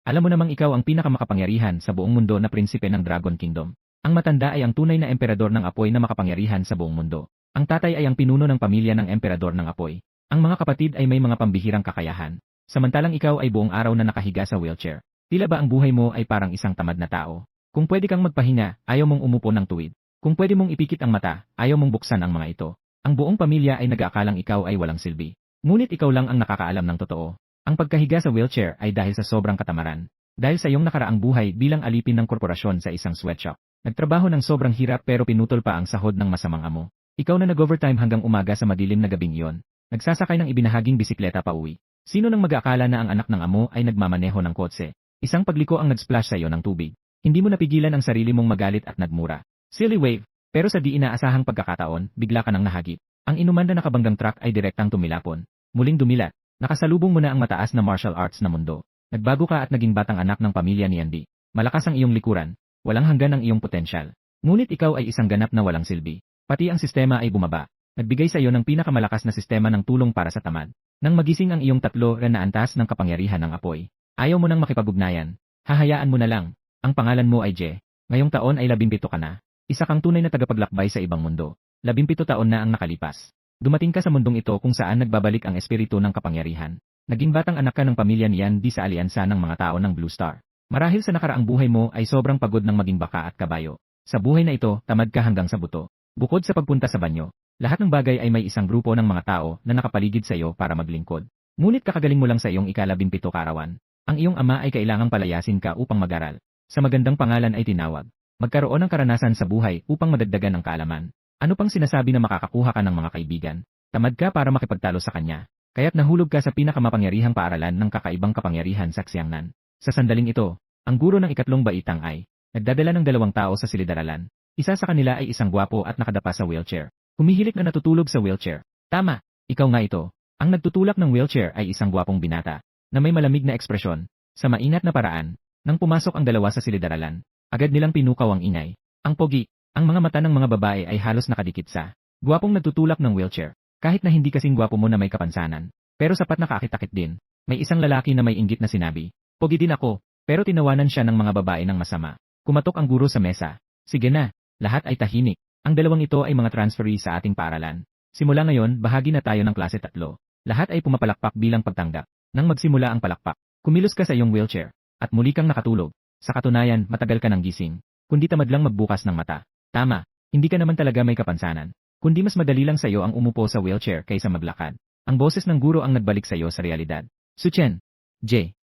Alam mo namang ikaw ang pinakamakapangyarihan sa buong mundo na prinsipe ng Dragon Kingdom. Ang matanda ay ang tunay na emperador ng apoy na makapangyarihan sa buong mundo. Ang tatay ay ang pinuno ng pamilya ng emperador ng apoy. Ang mga kapatid ay may mga pambihirang kakayahan. Samantalang ikaw ay buong araw na nakahiga sa wheelchair. Tila ba ang buhay mo ay parang isang tamad na tao? Kung pwede kang magpahinga, ayaw mong umupo ng tuwid. Kung pwede mong ipikit ang mata, ayaw mong buksan ang mga ito. Ang buong pamilya ay nag-aakalang ikaw ay walang silbi. Ngunit ikaw lang ang nakakaalam ng totoo. Ang pagkahiga sa wheelchair ay dahil sa sobrang katamaran. Dahil sa iyong nakaraang buhay bilang alipin ng korporasyon sa isang sweatshop. Nagtrabaho ng sobrang hirap pero pinutol pa ang sahod ng masamang amo. Ikaw na nag-overtime hanggang umaga sa madilim na gabing iyon. Nagsasakay ng ibinahaging bisikleta pa uwi. Sino nang mag-aakala na ang anak ng amo ay nagmamaneho ng kotse? Isang pagliko ang nag-splash sa iyo ng tubig. Hindi mo napigilan ang sarili mong magalit at nagmura. Silly wave. Pero sa di inaasahang pagkakataon, bigla ka nang nahagip. Ang inuman na nakabanggang truck ay direktang tumilapon. Muling dumilat. Nakasalubong mo na ang mataas na martial arts na mundo. Nagbago ka at naging batang anak ng pamilya ni Andy. Malakas ang iyong likuran. Walang hanggan ang iyong potensyal. Ngunit ikaw ay isang ganap na walang silbi. Pati ang sistema ay bumaba. Nagbigay sa iyo ng pinakamalakas na sistema ng tulong para sa tamad. Nang magising ang iyong tatlo na antas ng kapangyarihan ng apoy. Ayaw mo nang makipag-ugnayan. Hahayaan mo na lang. Ang pangalan mo ay Je. Ngayong taon ay 17 ka na. Isa kang tunay na tagapaglakbay sa ibang mundo. 17 taon na ang nakalipas. Dumating ka sa mundong ito kung saan nagbabalik ang espiritu ng kapangyarihan. Naging batang anak ka ng pamilya ni Andy sa alyansa ng mga tao ng Blue Star. Marahil sa nakaraang buhay mo ay sobrang pagod ng maging baka at kabayo. Sa buhay na ito, tamad ka hanggang sa buto. Bukod sa pagpunta sa banyo, lahat ng bagay ay may isang grupo ng mga tao na nakapaligid sa iyo para maglingkod. Ngunit kakagaling mo lang sa iyong ika-17 kaarawan. Ang iyong ama ay kailangang palayasin ka upang mag-aral. Sa magandang pangalan ay tinawag. Magkaroon ng karanasan sa buhay upang madagdagan ang kaalaman. Ano pang sinasabi na makakakuha ka ng mga kaibigan? Tamad ka para makipagtalo sa kanya. Kaya't nahulog ka sa pinakamapangyarihang paaralan ng kakaibang kapangyarihan sa Xiangnan. Sa sandaling ito, ang guro ng ikatlong baitang ay nagdadala ng 2 tao sa silid-aralan. Isa sa kanila ay isang gwapo at nakadapa sa wheelchair. Humihilik na natutulog sa wheelchair. Tama, ikaw nga ito. Ang nagtutulak ng wheelchair ay isang gwapong binata na may malamig na ekspresyon. Sa maingat na paraan, nang pumasok ang 2 sa silid-aralan, agad nilang pinukaw ang ingay. Ang pogi, ang mga mata ng mga babae ay halos nakadikit sa gwapong nagtutulak ng wheelchair. Kahit na hindi kasing gwapo mo na may kapansanan, pero sapat na kakit-takit din. May isang lalaki na may inggit na sinabi, "Pogi din ako," pero tinawanan siya ng mga babae ng masama. Kumatok ang guro sa mesa. "Sige na, lahat ay tahimik. Ang 2 ito ay mga transferee sa ating paaralan. Simula ngayon, bahagi na tayo ng klase 3. Lahat ay pumapalakpak bilang pagtanggap. Nang magsimula ang palakpak, kumilos ka sa iyong wheelchair, at muli kang nakatulog. Sa katunayan, matagal ka ng gising, kundi tamad lang magbukas ng mata. Tama, hindi ka naman talaga may kapansanan. Kundi mas madali lang sa iyo ang umupo sa wheelchair kaysa maglakad." Ang boses ng guro ang nagbalik sa iyo sa realidad. "Suchen, Je.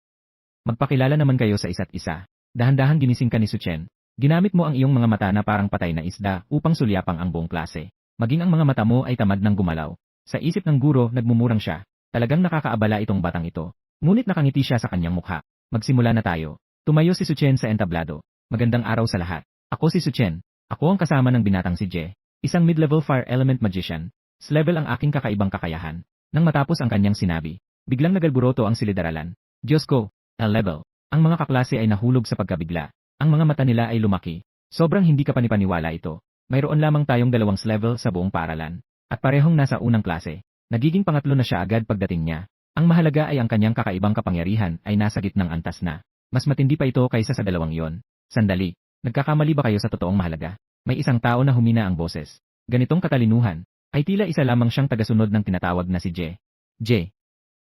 Magpakilala naman kayo sa isa't isa." Dahan-dahan ginising ka ni Suchen. Ginamit mo ang iyong mga mata na parang patay na isda upang sulyapang ang buong klase. Maging ang mga mata mo ay tamad ng gumalaw. Sa isip ng guro, nagmumurang siya. Talagang nakakaabala itong batang ito. Ngunit nakangiti siya sa kanyang mukha. "Magsimula na tayo." Tumayo si Suchen sa entablado. "Magandang araw sa lahat. Ako si Suchen. Ako ang kasama ng binatang si Je. Isang mid-level fire element magician. S-level ang aking kakaibang kakayahan." Nang matapos ang kanyang sinabi, biglang nagalburoto ang silid-aralan. Diyos ko, L-level. Ang mga kaklase ay nahulog sa pagkabigla. Ang mga mata nila ay lumaki. Sobrang hindi ka panipaniwala ito. Mayroon lamang tayong 2 S-level sa buong paaralan. At parehong nasa unang klase. Nagiging pangatlo na siya agad pagdating niya. Ang mahalaga ay ang kanyang kakaibang kapangyarihan ay nasa gitnang antas na. Mas matindi pa ito kaysa sa 2 iyon. Sandali, nagkakamali ba kayo sa totoong mahalaga? May isang tao na humina ang boses. Ganitong katalinuhan, ay tila isa lamang siyang tagasunod ng tinatawag na si Je. Je.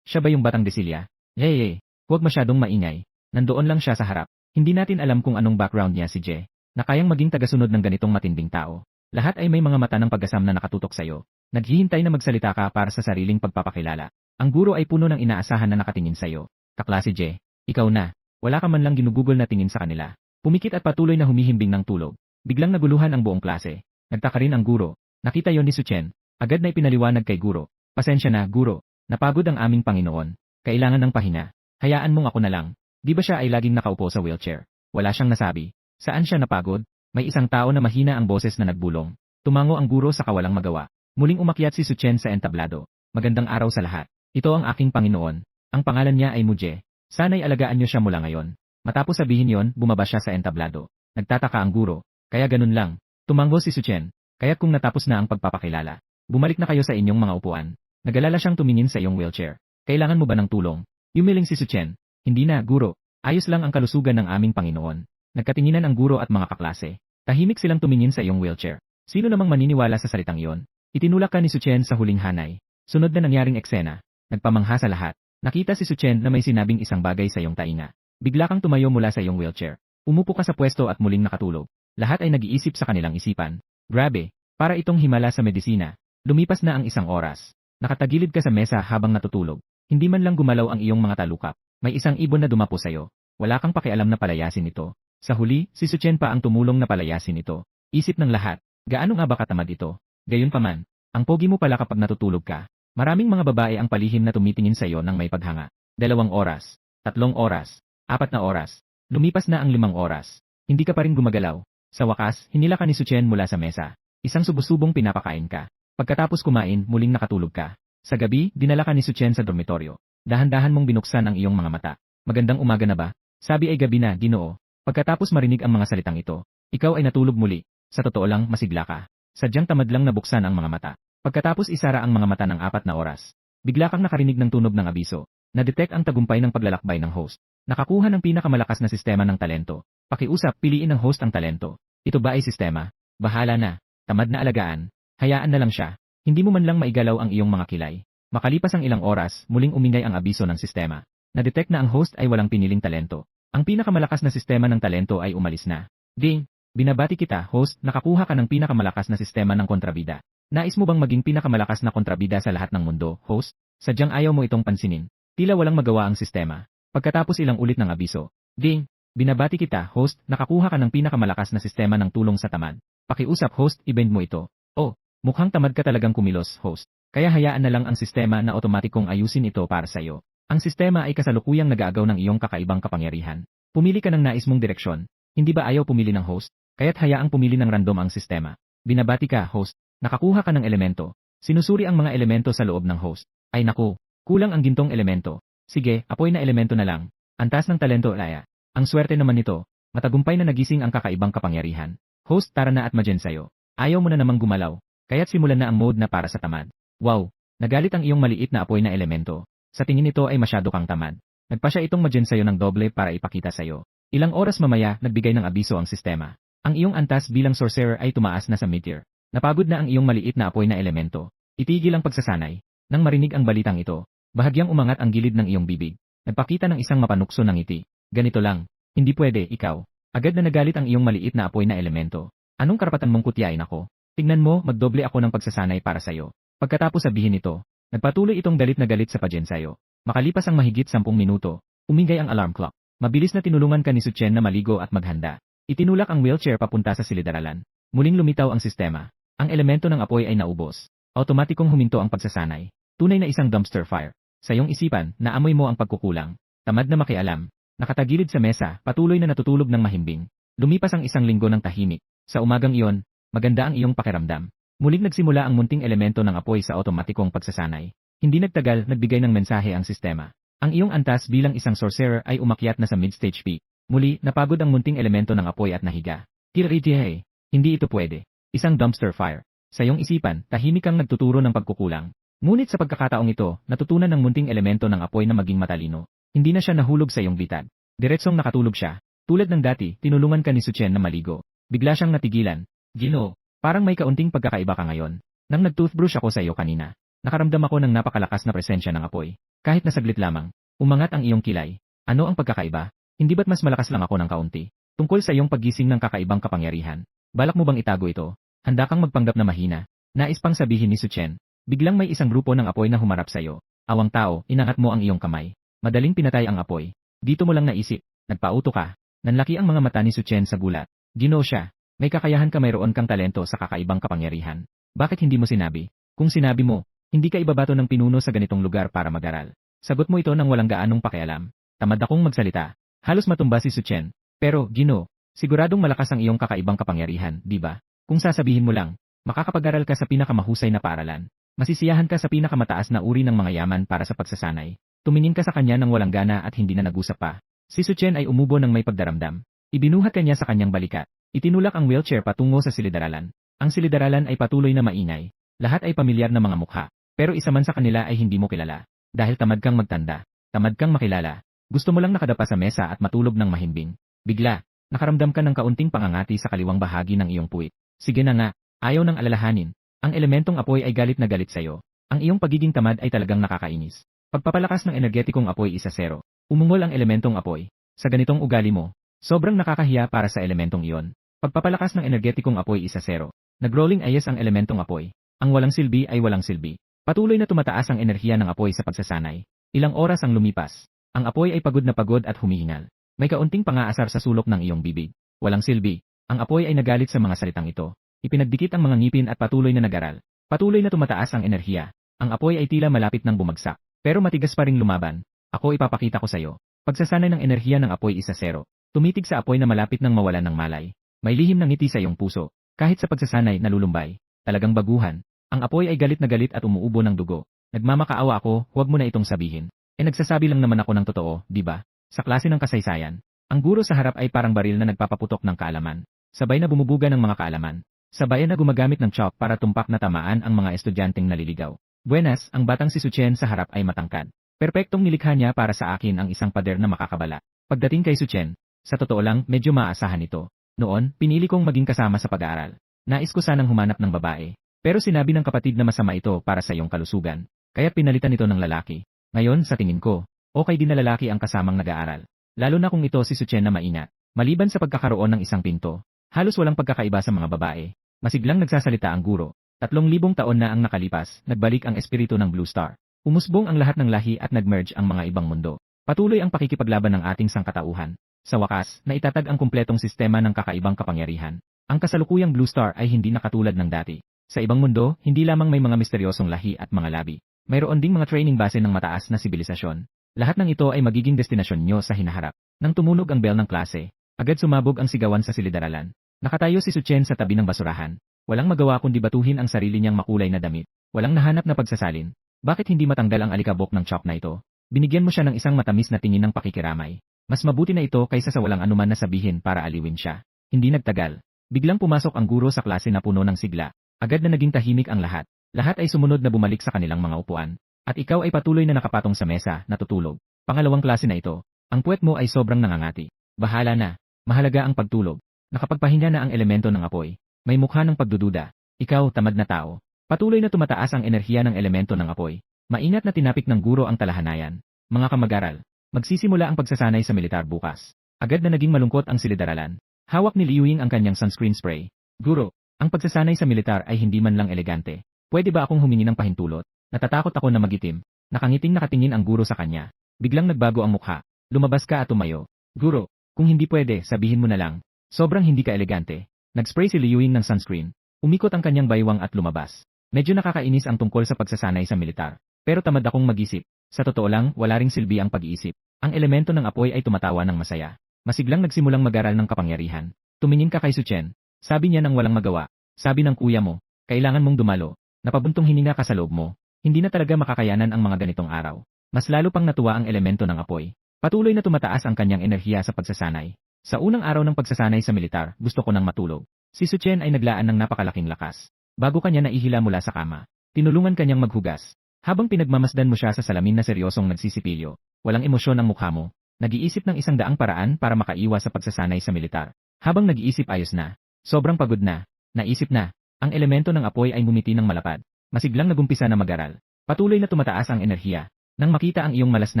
Siya ba yung batang Desilya? Yay, huwag masyadong maingay. Nandoon lang siya sa harap. Hindi natin alam kung anong background niya si Je, na kayang maging tagasunod ng ganitong matinding tao. Lahat ay may mga mata ng pag-asam na nakatutok sa'yo. Naghihintay na magsalita ka para sa sariling pagpapakilala. Ang guro ay puno ng inaasahan na nakatingin sa'yo. Kaklase Je, ikaw na. Wala ka man lang ginugugol na tingin sa kanila. Pumikit at patuloy na humihimbing ng tulog. Biglang naguluhan ang buong klase. Nagtaka rin ang guro. Nakita yon ni Suchen. Agad na ipinaliwanag kay guro. "Pasensya na, guro. Napagod ang aming Panginoon. Kailangan ng pahinga. Hayaan mong ako na lang." Di ba siya ay laging nakaupo sa wheelchair? Wala siyang nasabi. Saan siya napagod? May isang tao na mahina ang boses na nagbulong. Tumango ang guro sa kawalang magawa. Muling umakyat si Suchen sa entablado. "Magandang araw sa lahat. Ito ang aking Panginoon. Ang pangalan niya ay Muje. Sana'y alagaan niyo siya mula ngayon." Matapos sabihin yon, bumaba siya sa entablado. Nagtataka ang guro. "Kaya ganun lang." Tumango si Suchen. "Kaya kung natapos na ang pagpapakilala, bumalik na kayo sa inyong mga upuan." Nagalala siyang tumingin sa iyong wheelchair. "Kailangan mo ba ng tulong?" Yumiling si Suchen. "Hindi na, guro. Ayos lang ang kalusugan ng aming Panginoon. Nagkatinginan ang guro at mga kaklase. Tahimik silang tumingin sa iyong wheelchair. Sino namang maniniwala sa salitang iyon? Itinulak ka ni Suchen sa huling hanay. Sunod na nangyaring eksena. Nagpamangha sa lahat. Nakita si Suchen na may sinabing isang bagay sa iyong tainga. Bigla kang tumayo mula sa iyong wheelchair. Umupo ka sa pwesto at muling nakatulog. Lahat ay nag-iisip sa kanilang isipan. Grabe, para itong himala sa medisina. Lumipas na ang isang oras. Nakatagilid ka sa mesa habang natutulog. Hindi man lang gumalaw ang iyong mga talukap. May isang ibon na dumapo sa'yo. Wala kang pakialam na palayasin ito. Sa huli, si Suchen pa ang tumulong na palayasin ito. Isip ng lahat, gaano nga ba katamad ito? Gayunpaman, ang pogi mo pala kapag natutulog ka. Maraming mga babae ang palihim na tumitingin sa iyo nang may paghanga. 2 oras, 3 oras, 4 na oras. Lumipas na ang 5 oras. Hindi ka pa rin gumagalaw. Sa wakas, hinila ka ni Suchen mula sa mesa. Isang subusubong pinapakain ka. Pagkatapos kumain, muling nakatulog ka. Sa gabi, dinala ka ni Suchen sa dormitoryo. Dahan-dahan mong binuksan ang iyong mga mata. Magandang umaga na ba? Sabi ay gabi na, Ginoo. Pagkatapos marinig ang mga salitang ito, ikaw ay natulog muli. Sa totoo lang, masigla ka. Sadyang tamad lang nabuksan ang mga mata. Pagkatapos isara ang mga mata ng 4 na oras. Bigla kang nakarinig ng tunog ng abiso. Na-detect ang tagumpay ng paglalakbay ng host. Nakakuha ng pinakamalakas na sistema ng talento. Pakiusap, piliin ng host ang talento. Ito ba ay sistema? Bahala na. Tamad na alagaan. Hayaan na lang siya. Hindi mo man lang maigalaw ang iyong mga kilay. Makalipas ang ilang oras, muling umingay ang abiso ng sistema. Na-detect na ang host ay walang piniling talento. Ang pinakamalakas na sistema ng talento ay umalis na. Ding! Binabati kita, host, nakakuha ka ng pinakamalakas na sistema ng kontrabida. Nais mo bang maging pinakamalakas na kontrabida sa lahat ng mundo, host? Sadyang ayaw mo itong pansinin. Tila walang magawa ang sistema. Pagkatapos ilang ulit ng abiso. Ding! Binabati kita, host, nakakuha ka ng pinakamalakas na sistema ng tulong sa tamad. Pakiusap, host, i-bend mo ito. Oh, mukhang tamad ka talagang kumilos, host. Kaya hayaan na lang ang sistema na otomatikong ayusin ito para sa iyo. Ang sistema ay kasalukuyang nag-aagaw ng iyong kakaibang kapangyarihan. Pumili ka ng nais mong direksyon. Hindi ba ayaw pumili ng host? Kaya't hayaang pumili ng random ang sistema. Binabati ka, host. Nakakuha ka ng elemento. Sinusuri ang mga elemento sa loob ng host. Ay naku, kulang ang gintong elemento. Sige, apoy na elemento na lang. Antas ng talento, Laya. Ang swerte naman nito. Matagumpay na nagising ang kakaibang kapangyarihan. Host, tara na at magen sayo. Ayaw mo na namang gumalaw. Kaya't simulan na ang mode na para sa tamad. Wow, nagalit ang iyong maliit na apoy na elemento. Sa tingin nito ay masyado kang tamad. Nagpa siya itong magen sayo ng doble para ipakita sayo. Ilang oras mamaya, nagbigay ng abiso ang sistema. Ang iyong antas bilang sorcerer ay tumaas na sa mid-tier. Napagod na ang iyong maliit na apoy na elemento. Itigil ang pagsasanay. Nang marinig ang balitang ito, bahagyang umangat ang gilid ng iyong bibig. Nagpakita ng isang mapanukso ng ngiti. Ganito lang. Hindi pwede, ikaw. Agad na nagalit ang iyong maliit na apoy na elemento. Anong karapatan mong kutyain ako? Tingnan mo, magdoble ako ng pagsasanay para sayo. Pagkatapos sabihin ito, nagpatuloy itong galit na galit sa pagen sayo. Makalipas ang mahigit 10 minuto, umingay ang alarm clock. Mabilis na tinulungan ka ni Suchen na maligo at maghanda. Itinulak ang wheelchair papunta sa silid-aralan. Muling lumitaw ang sistema. Ang elemento ng apoy ay naubos. Automatikong huminto ang pagsasanay. Tunay na isang dumpster fire. Sa iyong isipan, naamoy mo ang pagkukulang. Tamad na makialam. Nakatagilid sa mesa, patuloy na natutulog ng mahimbing. Lumipas ang 1 linggo ng tahimik. Sa umagang iyon, maganda ang iyong pakiramdam. Muling nagsimula ang munting elemento ng apoy sa automatikong pagsasanay. Hindi nagtagal, nagbigay ng mensahe ang sistema. Ang iyong antas bilang isang sorcerer ay umakyat na sa mid-stage peak. Muli, napagod ang munting elemento ng apoy at nahiga. Tiritihay, hindi ito pwede. Isang dumpster fire. Sa iyong isipan, tahimik kang nagtuturo ng pagkukulang. Ngunit sa pagkakataong ito, natutunan ng munting elemento ng apoy na maging matalino. Hindi na siya nahulog sa iyong bitad. Diretsong nakatulog siya. Tulad ng dati, tinulungan ka ni Suchen na maligo. Bigla siyang natigilan. Ginoo, parang may kaunting pagkakaiba ka ngayon. Nang nag-toothbrush ako sa iyo kanina, nakaramdam ako ng napakalakas na presensya ng apoy. Kahit na saglit lamang, umangat ang iyong kilay. Ano ang pagkakaiba? Hindi ba't mas malakas lang ako ng kaunti? Tungkol sa iyong paggising ng kakaibang kapangyarihan. Balak mo bang itago ito? Handa kang magpanggap na mahina. Nais pang sabihin ni Suchen. Biglang may isang grupo ng apoy na humarap sa iyo. Awang tao, inangat mo ang iyong kamay. Madaling pinatay ang apoy. Dito mo lang naisip. Nagpauto ka. Nanlaki ang mga mata ni Suchen sa gulat. Ginoo siya. May kakayahan ka, mayroon kang talento sa kakaibang kapangyarihan. Bakit hindi mo sinabi? Kung sinabi mo, hindi ka ibabato ng pinuno sa ganitong lugar para mag-aral. Sagot mo ito nang walang gaanong pakialam. Tamad akong magsalita. Halos matumba si Suchen. Pero, Ginoo, siguradong malakas ang iyong kakaibang kapangyarihan, di ba? Kung sasabihin mo lang, makakapag-aral ka sa pinakamahusay na paaralan. Masisiyahan ka sa pinakamataas na uri ng mga yaman para sa pagsasanay. Tumingin ka sa kanya nang walang gana at hindi na nag-usap pa. Si Suchen ay umubo ng may pagdaramdam. Ibinuhat kanya sa kanyang balikat. Itinulak ang wheelchair patungo sa silid-aralan. Ang silid-aralan ay patuloy na maingay. Lahat ay pamilyar na mga mukha. Pero isa man sa kanila ay hindi mo kilala. Dahil tamad kang magtanda. Tamad kang makilala. Gusto mo lang nakadapa sa mesa at matulog ng mahimbing. Bigla, nakaramdam ka ng kaunting pangangati sa kaliwang bahagi ng iyong puwit. Sige na nga, ayaw nang alalahanin. Ang elementong apoy ay galit na galit sa'yo. Ang iyong pagiging tamad ay talagang nakakainis. Pagpapalakas ng energetikong apoy 1-0. Umungol ang elementong apoy. Sa ganitong ugali mo, sobrang nakakahiya para sa elementong iyon. Pagpapalakas ng energetikong apoy 1-0. Nag-rolling ayes ang elementong apoy. Ang walang silbi ay walang silbi. Patuloy na tumataas ang enerhiya ng apoy sa pagsasanay. Ilang oras ang lumipas. Ang apoy ay pagod na pagod at humihingal. May kaunting pangaasar sa sulok ng iyong bibig. Walang silbi. Ang apoy ay nagalit sa mga salitang ito. Ipinagdikit ang mga ngipin at patuloy na nag-aral. Patuloy na tumataas ang enerhiya. Ang apoy ay tila malapit ng bumagsak. Pero matigas pa ring lumaban. Ako ipapakita ko sa'yo. Pagsasanay ng enerhiya ng apoy 1-0. Tumitig sa apoy na malapit ng mawalan ng malay. May lihim ng ngiti sa iyong puso. Kahit sa pagsasanay nalulumbay. Talagang baguhan. Ang apoy ay galit na galit at umuubo ng dugo. Nagmamakaawa ako, huwag mo na itong sabihin. Nagsasabi lang naman ako ng totoo, di ba? Sa klase ng kasaysayan, ang guro sa harap ay parang baril na nagpapaputok ng kaalaman. Sabay na bumubuga ng mga kaalaman. Sabay na gumagamit ng chalk para tumpak na tamaan ang mga estudyanteng naliligaw. Buenas, ang batang si Suchen sa harap ay matangkad. Perpektong nilikha niya para sa akin ang isang pader na makakabala. Pagdating kay Suchen, sa totoo lang, medyo maaasahan ito. Noon, pinili kong maging kasama sa pag-aaral. Nais ko sanang humanap ng babae. Pero sinabi ng kapatid na masama ito para sa iyong kalusugan. Kaya pinalitan ito ng lalaki. Ngayon, sa tingin ko, okay din na lalaki ang kasamang nag-aaral. Lalo na kung ito si Suchen na maingat. Maliban sa pagkakaroon ng isang pinto, halos walang pagkakaiba sa mga babae. Masiglang nagsasalita ang guro. 3,000 taon na ang nakalipas, nagbalik ang espiritu ng Blue Star. Umusbong ang lahat ng lahi at nag-merge ang mga ibang mundo. Patuloy ang pakikipaglaban ng ating sangkatauhan. Sa wakas, naitatag ang kumpletong sistema ng kakaibang kapangyarihan. Ang kasalukuyang Blue Star ay hindi na katulad ng dati. Sa ibang mundo, hindi lamang may mga misteryosong lahi at mga labi. Mayroon ding mga training base ng mataas na sibilisasyon. Lahat ng ito ay magiging destinasyon nyo sa hinaharap. Nang tumunog ang bell ng klase, agad sumabog ang sigawan sa silid-aralan. Nakatayo si Suchen sa tabi ng basurahan. Walang magawa kundi batuhin ang sarili niyang makulay na damit. Walang nahanap na pagsasalin. Bakit hindi matanggal ang alikabok ng chalk na ito? Binigyan mo siya ng isang matamis na tingin ng pakikiramay. Mas mabuti na ito kaysa sa walang anuman na sabihin para aliwin siya. Hindi nagtagal. Biglang pumasok ang guro sa klase na puno ng sigla. Agad na naging tahimik ang lahat. Lahat ay sumunod na bumalik sa kanilang mga upuan. At ikaw ay patuloy na nakapatong sa mesa, natutulog. Pangalawang klase na ito. Ang puwet mo ay sobrang nangangati. Bahala na. Mahalaga ang pagtulog. Nakapagpahinga na ang elemento ng apoy. May mukha ng pagdududa. Ikaw, tamad na tao. Patuloy na tumataas ang enerhiya ng elemento ng apoy. Maingat na tinapik ng guro ang talahanayan. Mga kamag-aral, magsisimula ang pagsasanay sa militar bukas. Agad na naging malungkot ang silid-aralan. Hawak ni Liu Ying ang kanyang sunscreen spray. Guro, ang pagsasanay sa militar ay hindi man lang elegante. Pwede ba akong humingi ng pahintulot? Natatakot ako na magitim. Nakangiting nakatingin ang guro sa kanya. Biglang nagbago ang mukha. Lumabas ka at tumayo. Guro, kung hindi pwede, sabihin mo na lang. Sobrang hindi ka elegante. Nag-spray si Liu Ying ng sunscreen. Umikot ang kanyang baywang at lumabas. Medyo nakakainis ang tungkol sa pagsasanay sa militar. Pero tamad akong mag-isip. Sa totoo lang, wala ring silbi ang pag-iisip. Ang elemento ng apoy ay tumatawa ng masaya. Masiglang nagsimulang mag-aral ng kapangyarihan. Tumingin ka kay Suchen. Sabi niya nang walang magawa. Sabi ng kuya mo, kailangan mong dumalo. Napabuntong hininga ka sa loob mo. Hindi na talaga makakayanan ang mga ganitong araw. Mas lalo pang natuwa ang elemento ng apoy. Patuloy na tumataas ang kanyang enerhiya sa pagsasanay. Sa unang araw ng pagsasanay sa militar, gusto ko nang matulog. Si Suchen ay naglaan ng napakalaking lakas. Bago kanya naihila mula sa kama, tinulungan kanyang maghugas. Habang pinagmamasdan mo siya sa salamin na seryosong nagsisipilyo, walang emosyon ang mukha mo, nag-iisip ng 100 paraan para makaiwas sa pagsasanay sa militar. Habang nag-iisip ayos na, sobrang pagod na, naisip na, ang elemento ng apoy ay bumiti ng malapad. Masiglang nagumpisa na mag-aral. Patuloy na tumataas ang enerhiya. Nang makita ang iyong malas na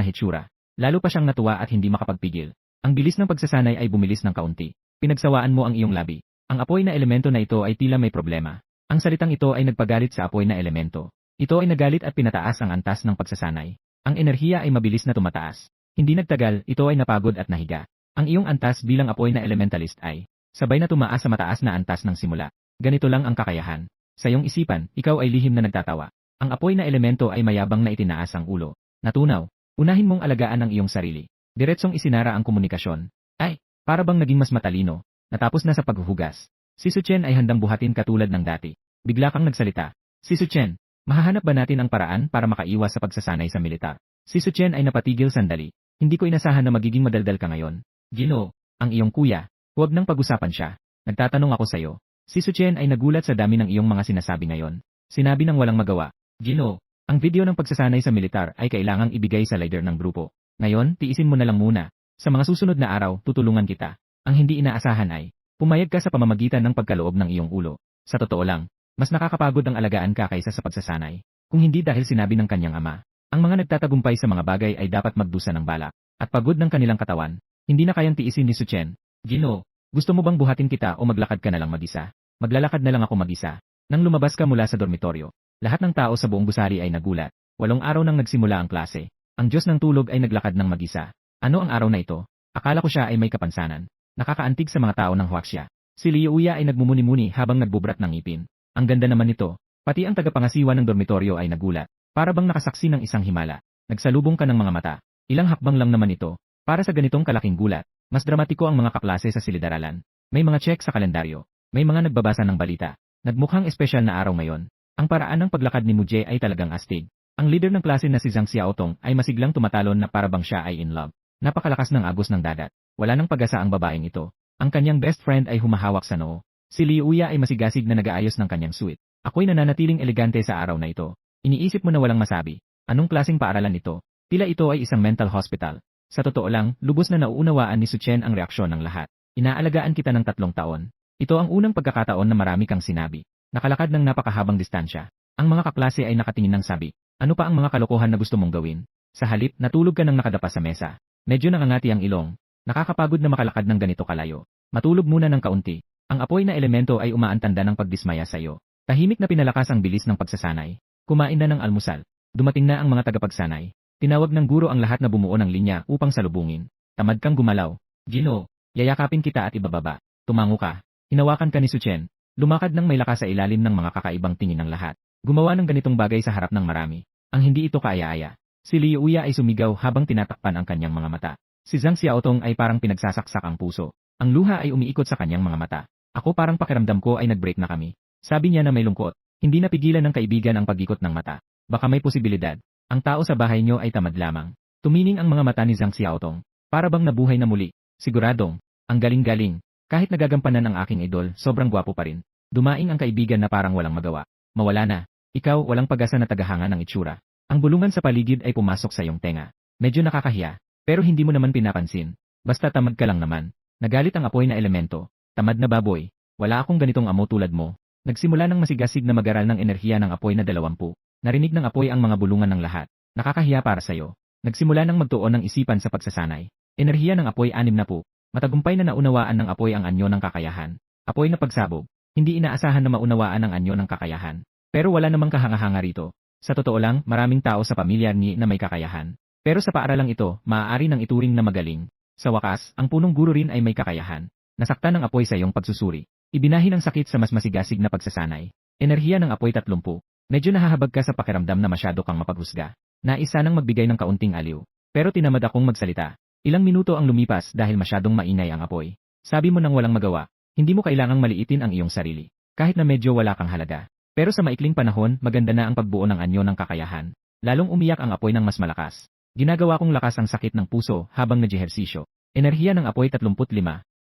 hitsura, lalo pa siyang natuwa at hindi makapagpigil. Ang bilis ng pagsasanay ay bumilis ng kaunti. Pinagsawaan mo ang iyong labi. Ang apoy na elemento na ito ay tila may problema. Ang salitang ito ay nagpagalit sa apoy na elemento. Ito ay nagalit at pinataas ang antas ng pagsasanay. Ang enerhiya ay mabilis na tumataas. Hindi nagtagal, ito ay napagod at nahiga. Ang iyong antas bilang apoy na elementalist ay sabay na tumaas sa mataas na antas ng simula. Ganito lang ang kakayahan. Sa iyong isipan, ikaw ay lihim na nagtatawa. Ang apoy na elemento ay mayabang na itinaas ang ulo. Natunaw, unahin mong alagaan ang iyong sarili. Diretsong isinara ang komunikasyon. Ay, para bang naging mas matalino. Natapos na sa paghuhugas. Si Suchen ay handang buhatin katulad ng dati. Bigla kang nagsalita. Si Suchen, mahahanap ba natin ang paraan para makaiwas sa pagsasanay sa militar? Si Suchen ay napatigil sandali. Hindi ko inasahan na magiging madaldal ka ngayon. Ginoo, ang iyong kuya, huwag nang pag-usapan siya. Nagtatanong ako sa'yo. Si Suchen ay nagulat sa dami ng iyong mga sinasabi ngayon. Sinabi ng walang magawa. Ginoo, ang video ng pagsasanay sa militar ay kailangang ibigay sa leader ng grupo. Ngayon, tiisin mo na lang muna. Sa mga susunod na araw, tutulungan kita. Ang hindi inaasahan ay, pumayag ka sa pamamagitan ng pagkaloob ng iyong ulo. Sa totoo lang, mas nakakapagod ang alagaan ka kaysa sa pagsasanay. Kung hindi dahil sinabi ng kanyang ama, ang mga nagtatagumpay sa mga bagay ay dapat magdusa ng balak. At pagod ng kanilang katawan, hindi na kayang tiisin ni Suchen. Gino, gusto mo bang buhatin kita o maglakad ka na lang mag-isa? Maglalakad na lang ako mag-isa. Nang lumabas ka mula sa dormitoryo, lahat ng tao sa buong gusali ay nagulat. 8 araw nang nagsimula ang klase. Ang Diyos ng tulog ay naglakad ng mag-isa. Ano ang araw na ito? Akala ko siya ay may kapansanan. Nakakaantig sa mga tao ng huwaksya. Si Liuya ay nagmumuni-muni habang nagbubrat ng ngipin. Ang ganda naman nito. Pati ang tagapangasiwa ng dormitoryo ay nagulat. Para bang nakasaksi ng isang himala. Nagsalubong ka ng mga mata. Ilang hakbang lang naman ito. Para sa ganitong kalaking gulat, mas dramatiko ang mga kaklase sa silid-aralan. May mga check sa kalendaryo. May mga nagbabasa ng balita. Nagmukhang espesyal na araw ngayon. Ang paraan ng paglakad ni Muje ay talagang astig. Ang leader ng klase na si Zhang Xiaotong ay masiglang tumatalon na para bang siya ay in love. Napakalakas ng agos ng dagat. Wala nang pag-asa ang babaeng ito. Ang kanyang best friend ay humahawak sa noo. Si Liuya ay masigasig na nag-aayos ng kanyang suit. Ako'y nananatiling elegante sa araw na ito. Iniisip mo na walang masabi. Anong klaseng paaralan ito? Tila ito ay isang mental hospital. Sa totoo lang, lubos na nauunawaan ni Suchen ang reaksyon ng lahat. Inaalagaan kita ng 3 taon. Ito ang unang pagkakataon na marami kang sinabi. Nakalakad ng napakahabang distansya. Ang mga kaklase ay nakatingin ng sabi. Ano pa ang mga kalokohan na gusto mong gawin? Sa halip, natulog ka ng nakadapa sa mesa. Medyo nangangati ang ilong. Nakakapagod na makalakad ng ganito kalayo. Matulog muna ng kaunti. Ang apoy na elemento ay umaantanda ng pagdismaya sa iyo. Tahimik na pinalakas ang bilis ng pagsasanay. Kumain na ng almusal. Dumating na ang mga tagapagsanay. Tinawag ng guro ang lahat na bumuo ng linya upang salubungin. Tamad kang gumalaw. Gino, yayakapin kita at ibababa. Tumango ka. Hinawakan ka ni Suchen. Lumakad ng may lakas sa ilalim ng mga kakaibang tingin ng lahat. Gumawa ng ganitong bagay sa harap ng marami. Ang hindi ito kaaya-aya. Si Liuya ay sumigaw habang tinatakpan ang kanyang mga mata. Si Zhang Xiaotong ay parang pinagsasaksak ang puso. Ang luha ay umiikot sa kanyang mga mata. Ako parang pakiramdam ko ay nag-break na kami. Sabi niya na may lungkot. Hindi napigilan ng kaibigan ang pag-ikot ng mata. Baka may posibilidad. Ang tao sa bahay niyo ay tamad lamang. Tumining ang mga mata ni Zhang Xiaotong. Para bang nabuhay na muli. Siguradong. Ang galing-galing. Kahit nagagampanan ang aking idol, sobrang gwapo pa rin. Dumaing ang kaibigan na parang walang magawa. Mawala na. Ikaw, walang pag-asa na tagahanga ng itsura. Ang bulungan sa paligid ay pumasok sa iyong tenga. Medyo nakakahiya, pero hindi mo naman pinapansin. Basta tamad ka lang naman. Nagalit ang apoy na elemento. Tamad na baboy. Wala akong ganitong amo tulad mo. Nagsimula ng masigasig na mag-aral ng enerhiya ng apoy na 20. Narinig ng apoy ang mga bulungan ng lahat. Nakakahiya para sa'yo. Nagsimula ng magtuon ng isipan sa pagsasanay. Enerhiya ng apoy 60. Matagumpay na naunawaan ng apoy ang anyo ng kakayahan. Apoy na pagsabog. Hindi inaasahan na maunawaan ang anyo ng kakayahan. Pero wala namang kahanga-hanga rito. Sa totoo lang, maraming tao sa pamilya ni na may kakayahan. Pero sa paaralang ito, maaari nang ituring na magaling. Sa wakas, ang punong guro rin ay may kakayahan. Nasaktan ng apoy sa iyong pagsusuri. Ibinahin ang sakit sa mas masigasig na pagsasanay. Enerhiya ng apoy 30. Medyo nahahabag ka sa pakiramdam na masyado kang mapaghusga. Nais sanang magbigay ng kaunting aliw. Pero tinamad akong magsalita. Ilang minuto ang lumipas dahil masyadong maingay ang apoy. Sabi mo nang walang magawa, hindi mo kailangang maliitin ang iyong sarili. Kahit na medyo wala kang halaga. Pero sa maikling panahon, maganda na ang pagbuo ng anyo ng kakayahan. Lalong umiyak ang apoy ng mas malakas. Ginagawa kong lakas ang sakit ng puso habang nag-ehersisyo. Enerhiya ng apoy 35.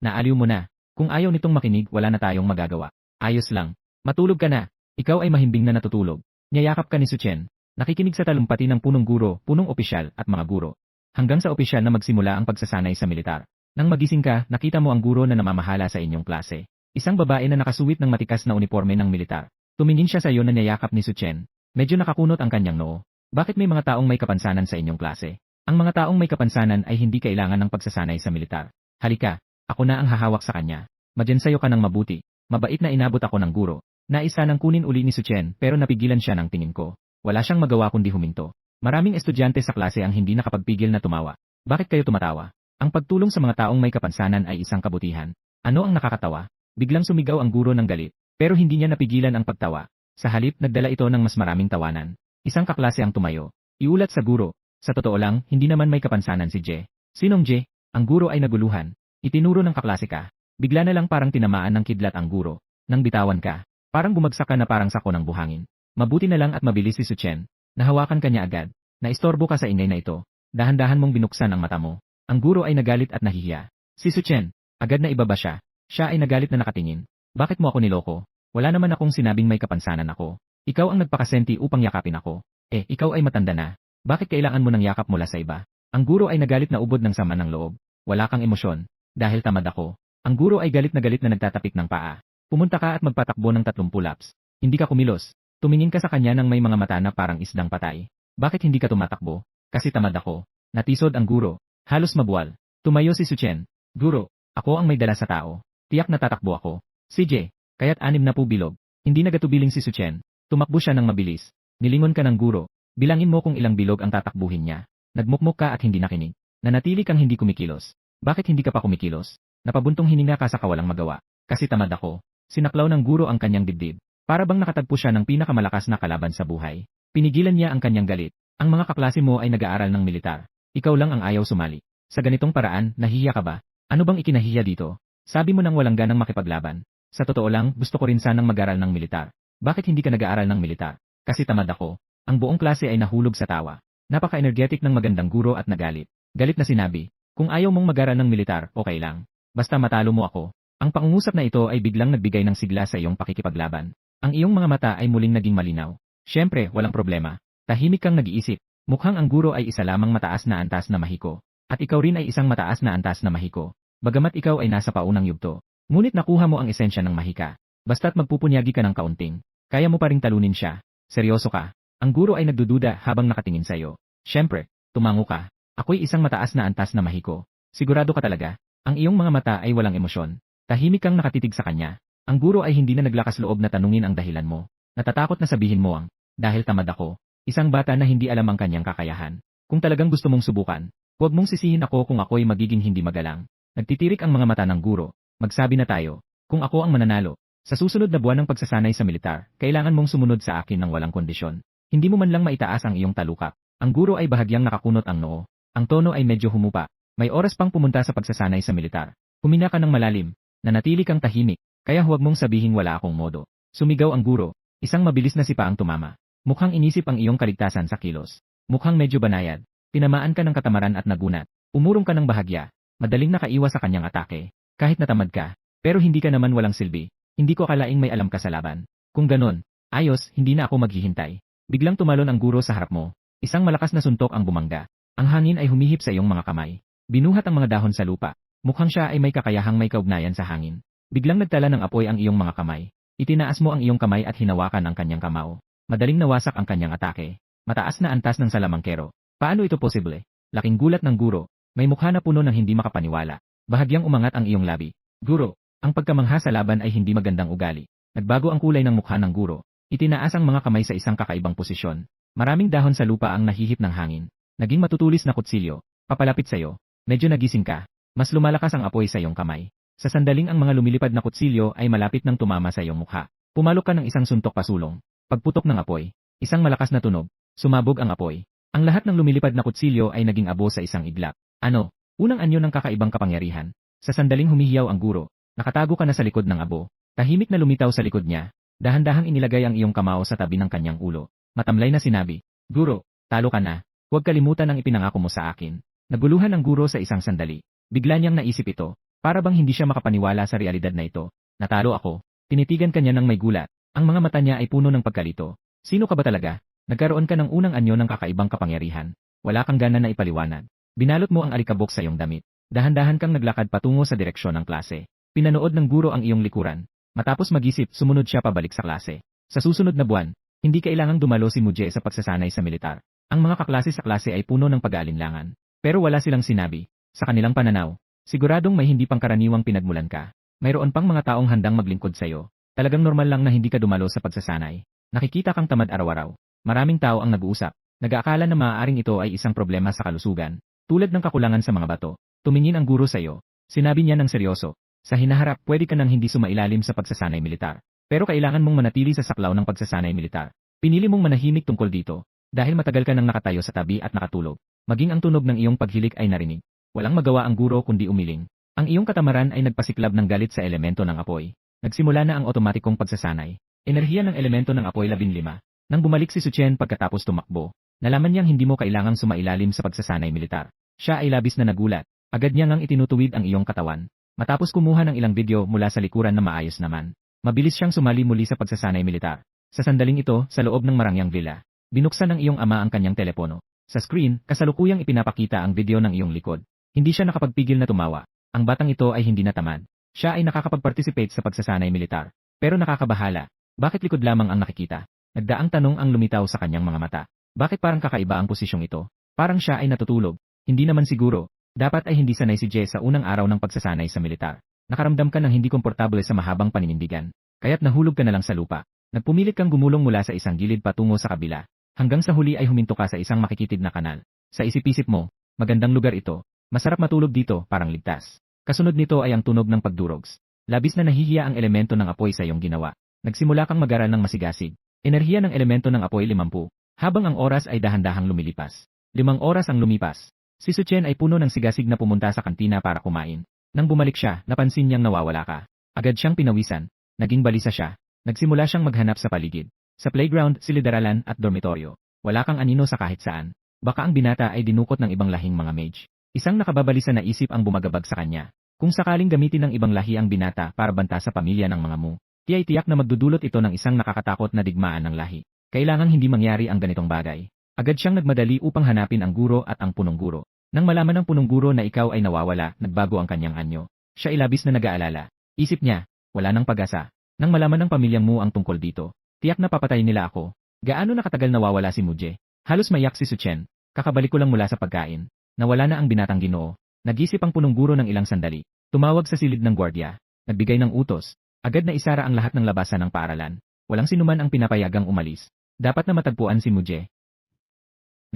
Naaliw mo na. Kung ayaw nitong makinig, wala na tayong magagawa. Ayos lang. Matulog ka na. Ikaw ay mahimbing na natutulog. Niyayakap ka ni Suchen. Nakikinig sa talumpati ng punong guro, punong opisyal at mga guro. Hanggang sa opisyal na magsimula ang pagsasanay sa militar. Nang magising ka, nakita mo ang guro na namamahala sa inyong klase. Isang babae na nakasuwit ng matikas na uniforme ng militar. Tumingin siya sa iyo na niyayakap ni Suchen. Medyo nakakunot ang kanyang noo. Bakit may mga taong may kapansanan sa inyong klase? Ang mga taong may kapansanan ay hindi kailangan ng pagsasanay sa militar. Halika, ako na ang hahawak sa kanya. Madyansayo ka ng mabuti. Mabait na inabot ako ng guro. Naisa nang kunin uli ni Suchen pero napigilan siya ng tingin ko. Wala siyang magawa kundi huminto. Maraming estudyante sa klase ang hindi nakapagpigil na tumawa. Bakit kayo tumatawa? Ang pagtulong sa mga taong may kapansanan ay isang kabutihan. Ano ang nakakatawa? Biglang sumigaw ang guro ng galit. Pero hindi niya napigilan ang pagtawa. Sa halip, nagdala ito ng mas maraming tawanan. Isang kaklase ang tumayo. Iulat sa guro. Sa totoo lang, hindi naman may kapansanan si Je. Sinong Je? Ang guro ay naguluhan. Itinuro ng kaklase ka. Bigla na lang parang tinamaan ng kidlat ang guro. Nang bitawan ka. Parang bumagsak ka na parang sako ng buhangin. Mabuti na lang at mabilis si Suchen. Nahawakan ka niya agad. Naistorbo ka sa ingay na ito. Dahan-dahan mong binuksan ang mata mo. Ang guro ay nagalit at nahihiya. Si Suchen. Agad na ibaba siya. Siya ay nagalit na nakatingin. Bakit mo ako niloko? Wala naman akong sinabing may kapansanan ako. Ikaw ang nagpakasenti upang yakapin ako. Ikaw ay matanda na. Bakit kailangan mo ng yakap mula sa iba? Ang guro ay nagalit na ubod ng sama ng loob. Wala kang emosyon. Dahil tamad ako. Ang guro ay galit na nagtatapik ng paa. Pumunta ka at magpatakbo ng 30 pull-ups. Hindi ka kumilos. Tumingin ka sa kanya ng may mga mata na parang isdang patay. Bakit hindi ka tumatakbo? Kasi tamad ako. Natisod ang guro. Halos mabuwal. Tumayo si Suchen. Guro, ako ang may dala sa tao. Tiyak na tatakbo ako. CJ, kaya't 6 na bilog. Hindi nagatubiling si Suchen. Tumakbo siya ng mabilis. Nilingon ka ng guro. Bilangin mo kung ilang bilog ang tatakbuhin niya. Nagmukmok ka at hindi nakinig. Nanatili kang hindi kumikilos. Bakit hindi ka pa kumikilos? Napabuntong hininga ka sa kawalang magawa. Kasi tamad ako. Sinaklaw ng guro ang kanyang dibdib. Para bang nakatagpo siya ng pinakamalakas na kalaban sa buhay. Pinigilan niya ang kanyang galit. Ang mga kaklase mo ay nag-aaral ng militar. Ikaw lang ang ayaw sumali. Sa ganitong paraan, nahihiya ka ba? Ano bang ikinahiya dito? Sabi mo nang walang ganang makipaglaban. Sa totoo lang, gusto ko rin sanang mag-aral ng militar. Bakit hindi ka nag-aaral ng militar? Kasi tamad ako. Ang buong klase ay nahulog sa tawa. Napaka-energetic ng magandang guro at nagalit. Galit na sinabi, kung ayaw mong mag-aral ng militar, okay lang. Basta matalo mo ako. Ang pangungusap na ito ay biglang nagbigay ng sigla sa iyong pakikipaglaban. Ang iyong mga mata ay muling naging malinaw. Siyempre, walang problema. Tahimik kang nag-iisip. Mukhang ang guro ay isa lamang mataas na antas na mahiko. At ikaw rin ay isang mataas na antas na mahiko. Bagamat ikaw ay nasa paunang yugto. Ngunit nakuha mo ang esensya ng mahika. Basta't magpupunyagi ka ng kaunting. Kaya mo pa ring talunin siya. Seryoso ka. Ang guro ay nagdududa habang nakatingin sa'yo. Siyempre, tumango ka. Ako'y isang mataas na antas na mahiko. Sigurado ka talaga. Ang iyong mga mata ay walang emosyon. Tahimik kang nakatitig sa kanya. Ang guro ay hindi na naglakas loob na tanungin ang dahilan mo. Natatakot na sabihin mo ang, dahil tamad ako. Isang bata na hindi alam ang kanyang kakayahan. Kung talagang gusto mong subukan, huwag mong sisihin ako kung ako'y magiging hindi magalang. Nagtitirik ang mga mata ng guro. Magsabi na tayo. Kung ako ang mananalo, sa susunod na buwan ng pagsasanay sa militar, kailangan mong sumunod sa akin ng walang kondisyon. Hindi mo man lang maitaas ang iyong talukap. Ang guro ay bahagyang nakakunot ang noo. Ang tono ay medyo humupa. May oras pang pumunta sa pagsasanay sa militar. Humina ka ng malalim. Nanatili kang tahimik. Kaya huwag mong sabihing wala akong modo. Sumigaw ang guro. Isang mabilis na sipa ang tumama. Mukhang inisip ang iyong kaligtasan sa kilos. Mukhang medyo banayad. Tinamaan ka ng katamaran at nagunat. Umurong ka ng bahagya. Madaling nakaiwas sa kanyang atake. Kahit natamad ka. Pero hindi ka naman walang silbi. Hindi ko akalaing may alam ka sa laban. Kung ganon, ayos, hindi na ako maghihintay. Biglang tumalon ang guro sa harap mo. Isang malakas na suntok ang bumangga. Ang hangin ay humihip sa iyong mga kamay. Binuhat ang mga dahon sa lupa. Mukhang siya ay may kakayahang may kaugnayan sa hangin. Biglang nagtala ng apoy ang iyong mga kamay. Itinaas mo ang iyong kamay at hinawakan ang kanyang kamao. Madaling nawasak ang kanyang atake. Mataas na antas ng salamangkero. Paano ito posible? Laking gulat ng guro. May mukha na puno ng hindi makapaniwala. Bahagyang umangat ang iyong labi. Guro, ang pagkamangha sa laban ay hindi magandang ugali. Nagbago ang kulay ng mukha ng guro. Itinaas ang mga kamay sa isang kakaibang posisyon. Maraming dahon sa lupa ang nahihip ng hangin. Naging matutulis na kutsilyo. Papalapit sa'yo. Medyo nagising ka. Mas lumalakas ang apoy sa iyong kamay. Sa sandaling ang mga lumilipad na kutsilyo ay malapit ng tumama sa iyong mukha. Pumalok ka ng isang suntok pasulong. Pagputok ng apoy. Isang malakas na tunog. Sumabog ang apoy. Ang lahat ng lumilipad na kutsilyo ay naging abo sa isang iglap. Ano? Unang anyo ng kakaibang kapangyarihan. Sa sandaling humihiyaw ang guro. Nakatago ka na sa likod ng abo. Tahimik na lumitaw sa likod niya. Dahan-dahang inilagay ang iyong kamao sa tabi ng kanyang ulo. Matamlay na sinabi, Guro, talo ka na. Huwag kalimutan ang ipinangako mo sa akin. Naguluhan ang guro sa isang sandali. Bigla niyang naisip ito. Para bang hindi siya makapaniwala sa realidad na ito. Natalo ako. Tinitigan kanya ng may gulat. Ang mga mata niya ay puno ng pagkalito. Sino ka ba talaga? Nagkaroon ka ng unang anyo ng kakaibang kapangyarihan. Wala kang gana na ipaliwanag. Binalot mo ang alikabok sa iyong damit. Dahan-dahan kang naglakad patungo sa direksyon ng klase. Pinanood ng guro ang iyong likuran. Matapos mag-isip, sumunod siya pabalik sa klase. Sa susunod na buwan, hindi kailangang dumalo si Muje sa pagsasanay sa militar. Ang mga kaklase sa klase ay puno ng pag-aalinlangan. Pero wala silang sinabi. Sa kanilang pananaw, siguradong may hindi pangkaraniwang pinagmulan ka. Mayroon pang mga taong handang maglingkod sa'yo. Talagang normal lang na hindi ka dumalo sa pagsasanay. Nakikita kang tamad araw-araw. Maraming tao ang nag-uusap. Nag-aakala na maaaring ito ay isang problema sa kalusugan. Tulad ng kakulangan sa mga bato. Tumingin ang guro sa'yo. Sinabi niya ng seryoso. Sa hinaharap, pwede ka nang hindi sumailalim sa pagsasanay militar. Pero kailangan mong manatili sa saklaw ng pagsasanay militar. Pinili mong manahimik tungkol dito. Dahil matagal ka nang nakatayo sa tabi at nakatulog. Maging ang tunog ng iyong paghilik ay narinig. Walang magawa ang guro kundi umiling. Ang iyong katamaran ay nagpasiklab ng galit sa elemento ng apoy. Nagsimula na ang otomatikong pagsasanay. Enerhiya ng elemento ng apoy 15. Nang bumalik si Suchen pagkatapos tumakbo, nalaman niyang hindi mo kailangang sumailalim sa pagsasanay militar. Siya ay labis na nagulat. Agad niya ngang itinutuwid ang iyong katawan. Matapos kumuha ng ilang video mula sa likuran na maayos naman, mabilis siyang sumali muli sa pagsasanay militar. Sa sandaling ito, sa loob ng marangyang villa, binuksan ng iyong ama ang kanyang telepono. Sa screen, kasalukuyang ipinapakita ang video ng iyong likod. Hindi siya nakapagpigil na tumawa. Ang batang ito ay hindi natamad. Siya ay nakakapag-participate sa pagsasanay militar. Pero nakakabahala. Bakit likod lamang ang nakikita? Nagdaang tanong ang lumitaw sa kanyang mga mata. Bakit parang kakaiba ang posisyong ito? Parang siya ay natutulog. Hindi naman siguro. Dapat ay hindi sanay si Jay sa unang araw ng pagsasanay sa militar. Nakaramdam ka ng hindi komportable sa mahabang paninindigan. Kaya't nahulog ka na lang sa lupa. Nagpumilit kang gumulong mula sa isang gilid patungo sa kabila. Hanggang sa huli ay huminto ka sa isang makikitid na kanal. Sa isip-isip mo, magandang lugar ito. Masarap matulog dito, parang ligtas. Kasunod nito ay ang tunog ng pagdurogs. Labis na nahihiya ang elemento ng apoy sa iyong ginawa. Nagsimula kang mag-aral ng masigasig. Enerhiya ng elemento ng apoy 50. Habang ang oras ay dahan-dahang lumilipas. 5 oras ang lumipas. Si Suchen ay puno ng sigasig na pumunta sa kantina para kumain. Nang bumalik siya, napansin niyang nawawala ka. Agad siyang pinawisan. Naging balisa siya. Nagsimula siyang maghanap sa paligid. Sa playground, silid-aralan at dormitoryo. Wala kang anino sa kahit saan. Baka ang binata ay dinukot ng ibang lahing mga mage. Isang nakababalisa na isip ang bumagabag sa kanya. Kung sakaling gamitin ng ibang lahi ang binata para banta sa pamilya ng mga mu, tiyak na magdudulot ito ng isang nakakatakot na digmaan ng lahi. Kailangang hindi mangyari ang ganitong bagay. Agad siyang nagmadali upang hanapin ang guro at ang punong guro. Nang malaman ng punong guro na ikaw ay nawawala, nagbago ang kanyang anyo. Siya ay labis na nag-aalala. Isip niya, wala nang pag-asa. Nang malaman ng pamilyang mu ang tungkol dito, tiyak na papatayin nila ako. Gaano nakatagal nawawala si Muje? Halos maiyak si Suchen. Kakabalik ko lang mula sa pagkain. Nawala na ang binatang Ginoo. Nag-isip ang punong guro ng ilang sandali. Tumawag sa silid ng gwardiya. Nagbigay ng utos. Agad na isara ang lahat ng labasan ng paaralan. Walang sinuman ang pinapayagang umalis. Dapat na matagpuan si Muje.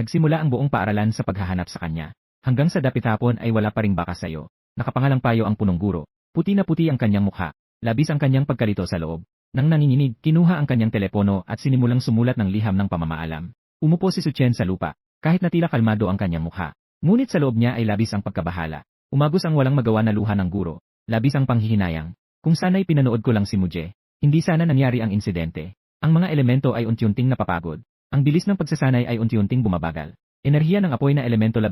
Nagsimula ang buong paaralan sa paghahanap sa kanya. Hanggang sa dapit hapon ay wala pa ring bakas sayo. Nakapangalang payo ang punong guro. Puti na puti ang kanyang mukha. Labis ang kanyang pagkalito sa loob. Nang nanginginig, kinuha ang kanyang telepono at sinimulang sumulat ng liham ng pamamaalam. Umupo si Suchen sa lupa. Kahit na tila kalmado ang kanyang mukha. Ngunit sa loob niya ay labis ang pagkabahala. Umagos ang walang magawa na luha ng guro. Labis ang panghihinayang. Kung sana'y pinanood ko lang si Muje, hindi sana nangyari ang insidente. Ang mga elemento ay unti-unting napapagod. Ang bilis ng pagsasanay ay unti-unting bumabagal. Enerhiya ng apoy na elemento 15.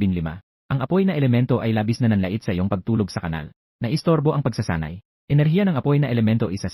Ang apoy na elemento ay labis na nanlait sa iyong pagtulog sa kanal. Naistorbo ang pagsasanay. Enerhiya ng apoy na elemento 10.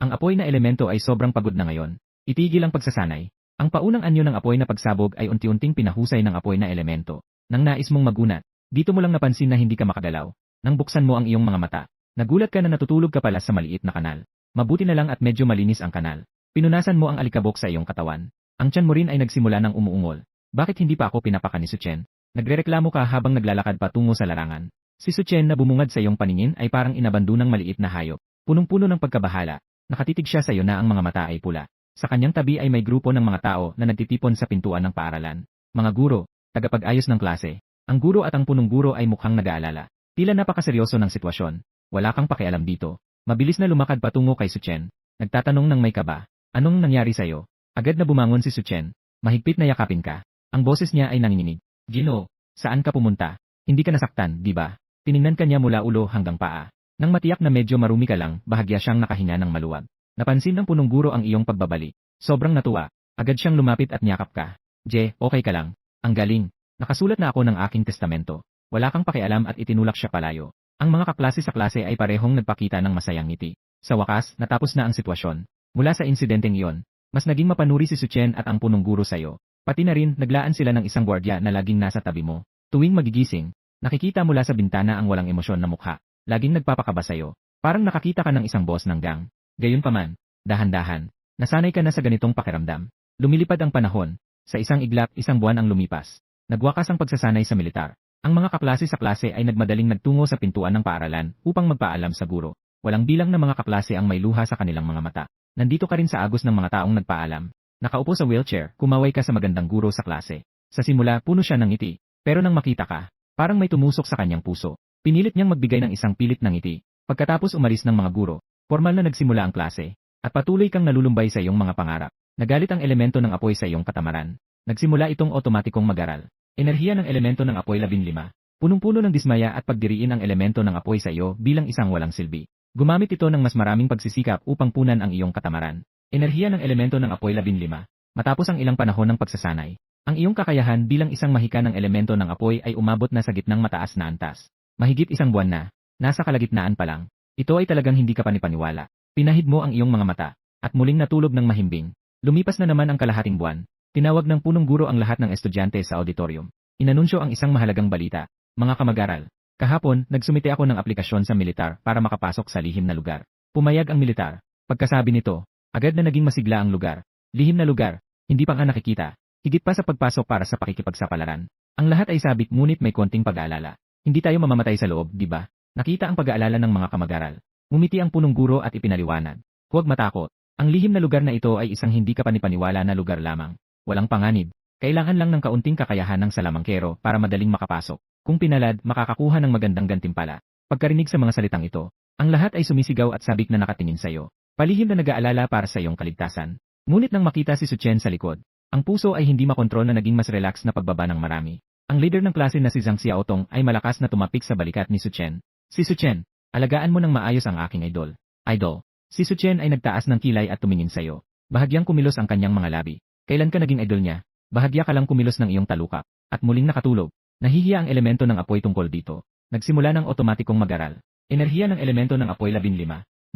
Ang apoy na elemento ay sobrang pagod na ngayon. Itigil ang pagsasanay. Ang paunang anyo ng apoy na pagsabog ay unti-unting pinahusay ng apoy na elemento. Nang nais mong magunat, dito mo lang napansin na hindi ka makagalaw. Nang buksan mo ang iyong mga mata, nagulat ka na natutulog ka pala sa maliit na kanal. Mabuti na lang at medyo malinis ang kanal. Pinunasan mo ang alikabok sa iyong katawan. Ang tiyan mo rin ay nagsimula ng umuungol. Bakit hindi pa ako pinapaka ni Suchen? Nagrereklamo ka habang naglalakad patungo sa larangan. Si Suchen na bumungad sa iyong paningin ay parang inabando ng maliit na hayop. Punong-puno ng pagkabahala. Nakatitig siya sa iyo na ang mga mata ay pula. Sa kanyang tabi ay may grupo ng mga tao na nagtitipon sa pintuan ng paaralan. Mga guro, tagapag-ayos ng klase. Ang guro at ang punong guro ay mukhang nag-aalala. Tila napakaseryoso ng sitwasyon. Wala kang pakialam dito. Mabilis na lumakad patungo kay Suchen. Nagtatanong ng may kaba. Anong nangyari sa'yo? Agad na bumangon si Suchen. Mahigpit na yakapin ka. Ang boses niya ay nanginginig. Ginoo, saan ka pumunta? Hindi ka nasaktan, di ba? Tiningnan ka niya mula ulo hanggang paa. Nang matiyak na medyo marumi ka lang, bahagya siyang nakahinga ng maluwag. Napansin ng punong guro ang iyong pagbabalik. Sobrang natuwa. Agad siyang lumapit at niyakap ka. Je, okay ka lang. Ang galing. Nakasulat na ako ng aking testamento. Wala kang pakialam at itinulak siya palayo. Ang mga kaklase sa klase ay parehong nagpakita ng masayang ngiti. Sa wakas, natapos na ang sitwasyon. Mula sa insidenteng iyon, mas naging mapanuri si Suchen at ang punong guro sa'yo. Pati na rin, naglaan sila ng isang gwardiya na laging nasa tabi mo. Tuwing magigising, nakikita mula sa bintana ang walang emosyon na mukha. Laging nagpapakaba sa'yo. Parang nakakita ka ng isang boss ng gang. Gayunpaman, dahan-dahan, nasanay ka na sa ganitong pakiramdam. Lumilipad ang panahon. Sa isang iglap, isang buwan ang lumipas. Nagwakas ang pagsasanay sa militar. Ang mga kaklase sa klase ay nagmadaling nagtungo sa pintuan ng paaralan upang magpaalam sa guro. Walang bilang na mga kaklase ang may luha sa kanilang mga mata. Nandito ka rin sa agos ng mga taong nagpaalam. Nakaupo sa wheelchair, kumaway ka sa magandang guro sa klase. Sa simula, puno siya ng ngiti. Pero nang makita ka, parang may tumusok sa kanyang puso. Pinilit niyang magbigay ng isang pilit ng ngiti. Pagkatapos umalis ng mga guro, formal na nagsimula ang klase. At patuloy kang nalulumbay sa iyong mga pangarap. Nagalit ang elemento ng apoy sa iyong katamaran. Nagsimula itong otomatikong mag-aral. Enerhiya ng elemento ng apoy 15. Punong-puno ng dismaya at pagdiriin ang elemento ng apoy sa iyo bilang isang walang silbi. Gumamit ito ng mas maraming pagsisikap upang punan ang iyong katamaran. Enerhiya ng elemento ng apoy 15. Matapos ang ilang panahon ng pagsasanay, ang iyong kakayahan bilang isang mahika ng elemento ng apoy ay umabot na sa gitnang mataas na antas. Mahigit isang buwan na, nasa kalagitnaan pa lang. Ito ay talagang hindi ka panipaniwala. Pinahid mo ang iyong mga mata, at muling natulog ng mahimbing. Lumipas na naman ang kalahating buwan. Tinawag ng punong guro ang lahat ng estudyante sa auditorium. Inanunsyo ang isang mahalagang balita. Mga kamag-aral, kahapon, nagsumite ako ng aplikasyon sa militar para makapasok sa lihim na lugar. Pumayag ang militar. Pagkasabi nito, agad na naging masigla ang lugar. Lihim na lugar, hindi pa nga nakikita. Higit pa sa pagpasok para sa pakikipagsapalaran. Ang lahat ay sabik ngunit may konting pag-aalala. Hindi tayo mamamatay sa loob, di ba? Nakita ang pag-aalala ng mga kamag-aral. Ngumiti ang punong guro at ipinaliwanag. Huwag matakot. Ang lihim na lugar na ito ay isang hindi kapanipaniwala na lugar lamang. Walang panganib. Kailangan lang ng kaunting kakayahan ng salamangkero para madaling makapasok. Kung pinalad, makakakuha ng magandang gantimpala. Pagkarinig sa mga salitang ito, ang lahat ay sumisigaw at sabik na nakatingin sa iyo. Palihim na nag-aalala para sa iyong kaligtasan. Ngunit nang makita si Suchen sa likod, ang puso ay hindi makontrol na naging mas relax na pagbaba ng marami. Ang leader ng klase na si Zhang Xiaotong ay malakas na tumapik sa balikat ni Suchen. Si Suchen, alagaan mo ng maayos ang aking idol. Idol. Si Suchen ay nagtaas ng kilay at tumingin sa iyo. Bahagyang kumilos ang kanyang mga labi. Kailan ka naging idol niya? Bahagya ka lang kumilos ng iyong talukap. At muling nakatulog. Nahihiya ang elemento ng apoy tungkol dito. Nagsimula ng otomatikong mag-aral. Enerhiya ng elemento ng apoy 15.